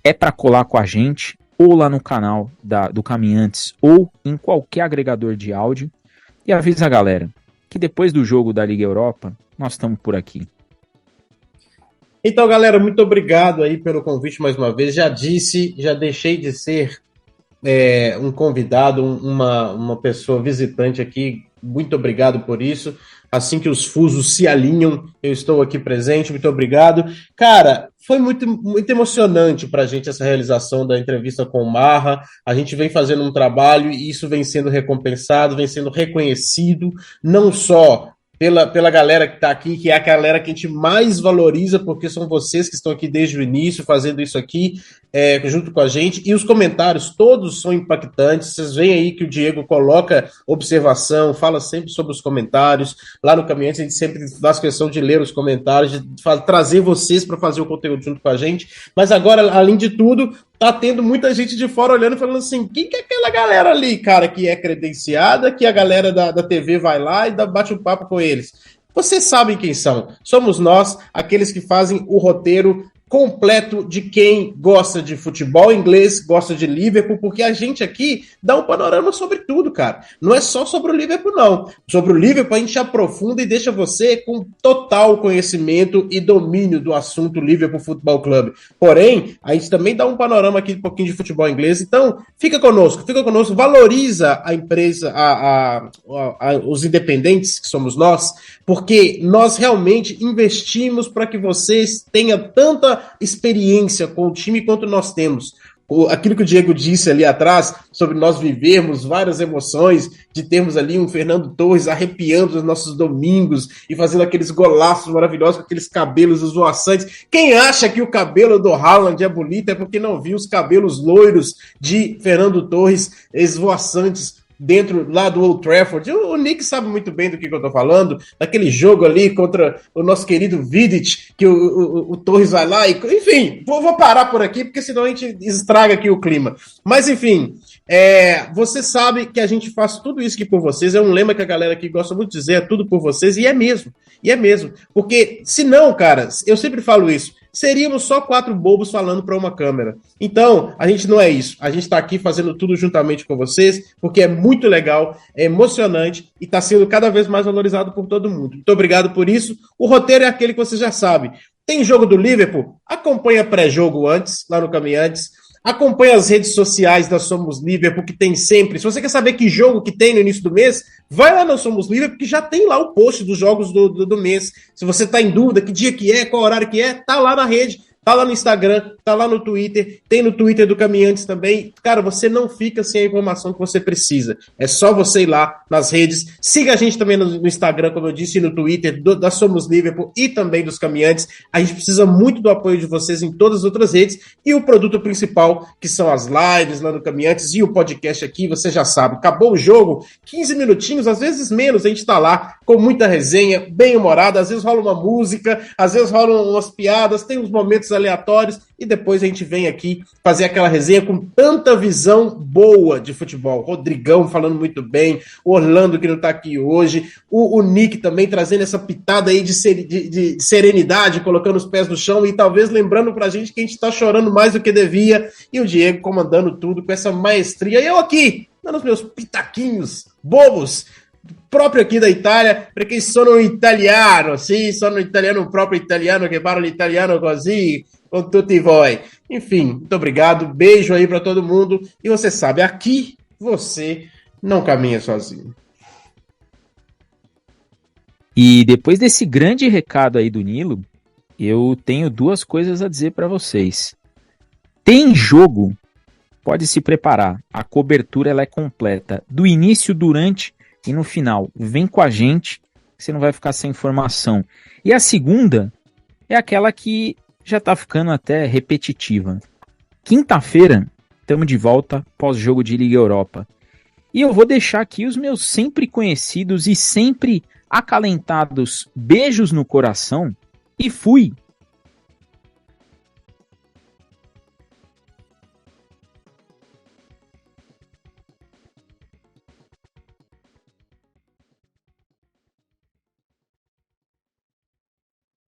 é para colar com a gente, ou lá no canal do Caminhantes, ou em qualquer agregador de áudio. E avisa a galera que depois do jogo da Liga Europa, nós estamos por aqui. Então, galera, muito obrigado aí pelo convite mais uma vez. Já deixei de ser um convidado, uma pessoa visitante aqui. Muito obrigado por isso. Assim que os fusos se alinham, eu estou aqui presente. Muito obrigado. Cara, foi muito, muito emocionante pra gente essa realização da entrevista com o Marra. A gente vem fazendo um trabalho e isso vem sendo recompensado, vem sendo reconhecido, não só pela galera que está aqui, que é a galera que a gente mais valoriza, porque são vocês que estão aqui desde o início, fazendo isso aqui junto com a gente, e os comentários todos são impactantes. Vocês veem aí que o Diego coloca observação, fala sempre sobre os comentários. Lá no Caminhantes a gente sempre faz questão de ler os comentários, de trazer vocês para fazer o conteúdo junto com a gente, mas agora, além de tudo, tá tendo muita gente de fora olhando e falando assim, quem que é aquela galera ali, cara, que é credenciada, que a galera da TV vai lá e bate um papo com eles. Vocês sabem quem são. Somos nós, aqueles que fazem o roteiro completo de quem gosta de futebol inglês, gosta de Liverpool, porque a gente aqui dá um panorama sobre tudo, cara. Não é só sobre o Liverpool, não. Sobre o Liverpool a gente aprofunda e deixa você com total conhecimento e domínio do assunto Liverpool Futebol Clube. Porém, a gente também dá um panorama aqui um pouquinho de futebol inglês. Então, fica conosco, valoriza a empresa, os independentes que somos nós, porque nós realmente investimos para que vocês tenham tanta experiência com o time quanto nós temos. Aquilo que o Diego disse ali atrás, sobre nós vivermos várias emoções, de termos ali um Fernando Torres arrepiando os nossos domingos e fazendo aqueles golaços maravilhosos com aqueles cabelos esvoaçantes. Quem acha que o cabelo do Haaland é bonito é porque não viu os cabelos loiros de Fernando Torres esvoaçantes dentro lá do Old Trafford. O Nick sabe muito bem do que eu tô falando, daquele jogo ali contra o nosso querido Vidic, que o Torres vai lá e... Enfim, vou parar por aqui, porque senão a gente estraga aqui o clima. Mas, enfim, você sabe que a gente faz tudo isso aqui por vocês, é um lema que a galera aqui gosta muito de dizer, é tudo por vocês, e é mesmo, porque senão, cara, eu sempre falo isso, seríamos só 4 bobos falando para uma câmera. Então, a gente não é isso. A gente está aqui fazendo tudo juntamente com vocês, porque é muito legal, é emocionante e está sendo cada vez mais valorizado por todo mundo. Muito obrigado por isso. O roteiro é aquele que você já sabe. Tem jogo do Liverpool? Acompanha pré-jogo antes, lá no Caminhantes. Acompanhe as redes sociais da Somos Liverpool, que tem sempre. Se você quer saber que jogo que tem no início do mês, vai lá no Somos Liverpool, que já tem lá o post dos jogos do mês. Se você está em dúvida que dia que é, qual horário que é, tá lá na rede. Tá lá no Instagram, tá lá no Twitter, tem no Twitter do Caminhantes também. Cara, você não fica sem a informação que você precisa. É só você ir lá nas redes. Siga a gente também no Instagram, como eu disse, e no Twitter da Somos Liverpool e também dos Caminhantes. A gente precisa muito do apoio de vocês em todas as outras redes. E o produto principal, que são as lives lá no Caminhantes e o podcast aqui, você já sabe. Acabou o jogo, 15 minutinhos, às vezes menos, a gente tá lá com muita resenha, bem humorada. Às vezes rola uma música, às vezes rolam umas piadas, tem uns momentos aleatórios e depois a gente vem aqui fazer aquela resenha com tanta visão boa de futebol. Rodrigão falando muito bem, o Orlando que não tá aqui hoje, o Nick também trazendo essa pitada aí de serenidade, colocando os pés no chão e talvez lembrando pra gente que a gente tá chorando mais do que devia, e o Diego comandando tudo com essa maestria, e eu aqui, dando os meus pitaquinhos bobos, próprio aqui da Itália, perché sono italiano, sì, sono italiano, un proprio italiano che parla italiano così, com tutti voi. Enfim, muito obrigado, beijo aí para todo mundo, e você sabe, aqui você não caminha sozinho. E depois desse grande recado aí do Nilo, eu tenho 2 coisas a dizer para vocês. Tem jogo, pode se preparar, a cobertura ela é completa, do início, durante e no final. Vem com a gente, você não vai ficar sem informação. E a segunda é aquela que já tá ficando até repetitiva. Quinta-feira, estamos de volta pós-jogo de Liga Europa. E eu vou deixar aqui os meus sempre conhecidos e sempre acalentados beijos no coração. E fui!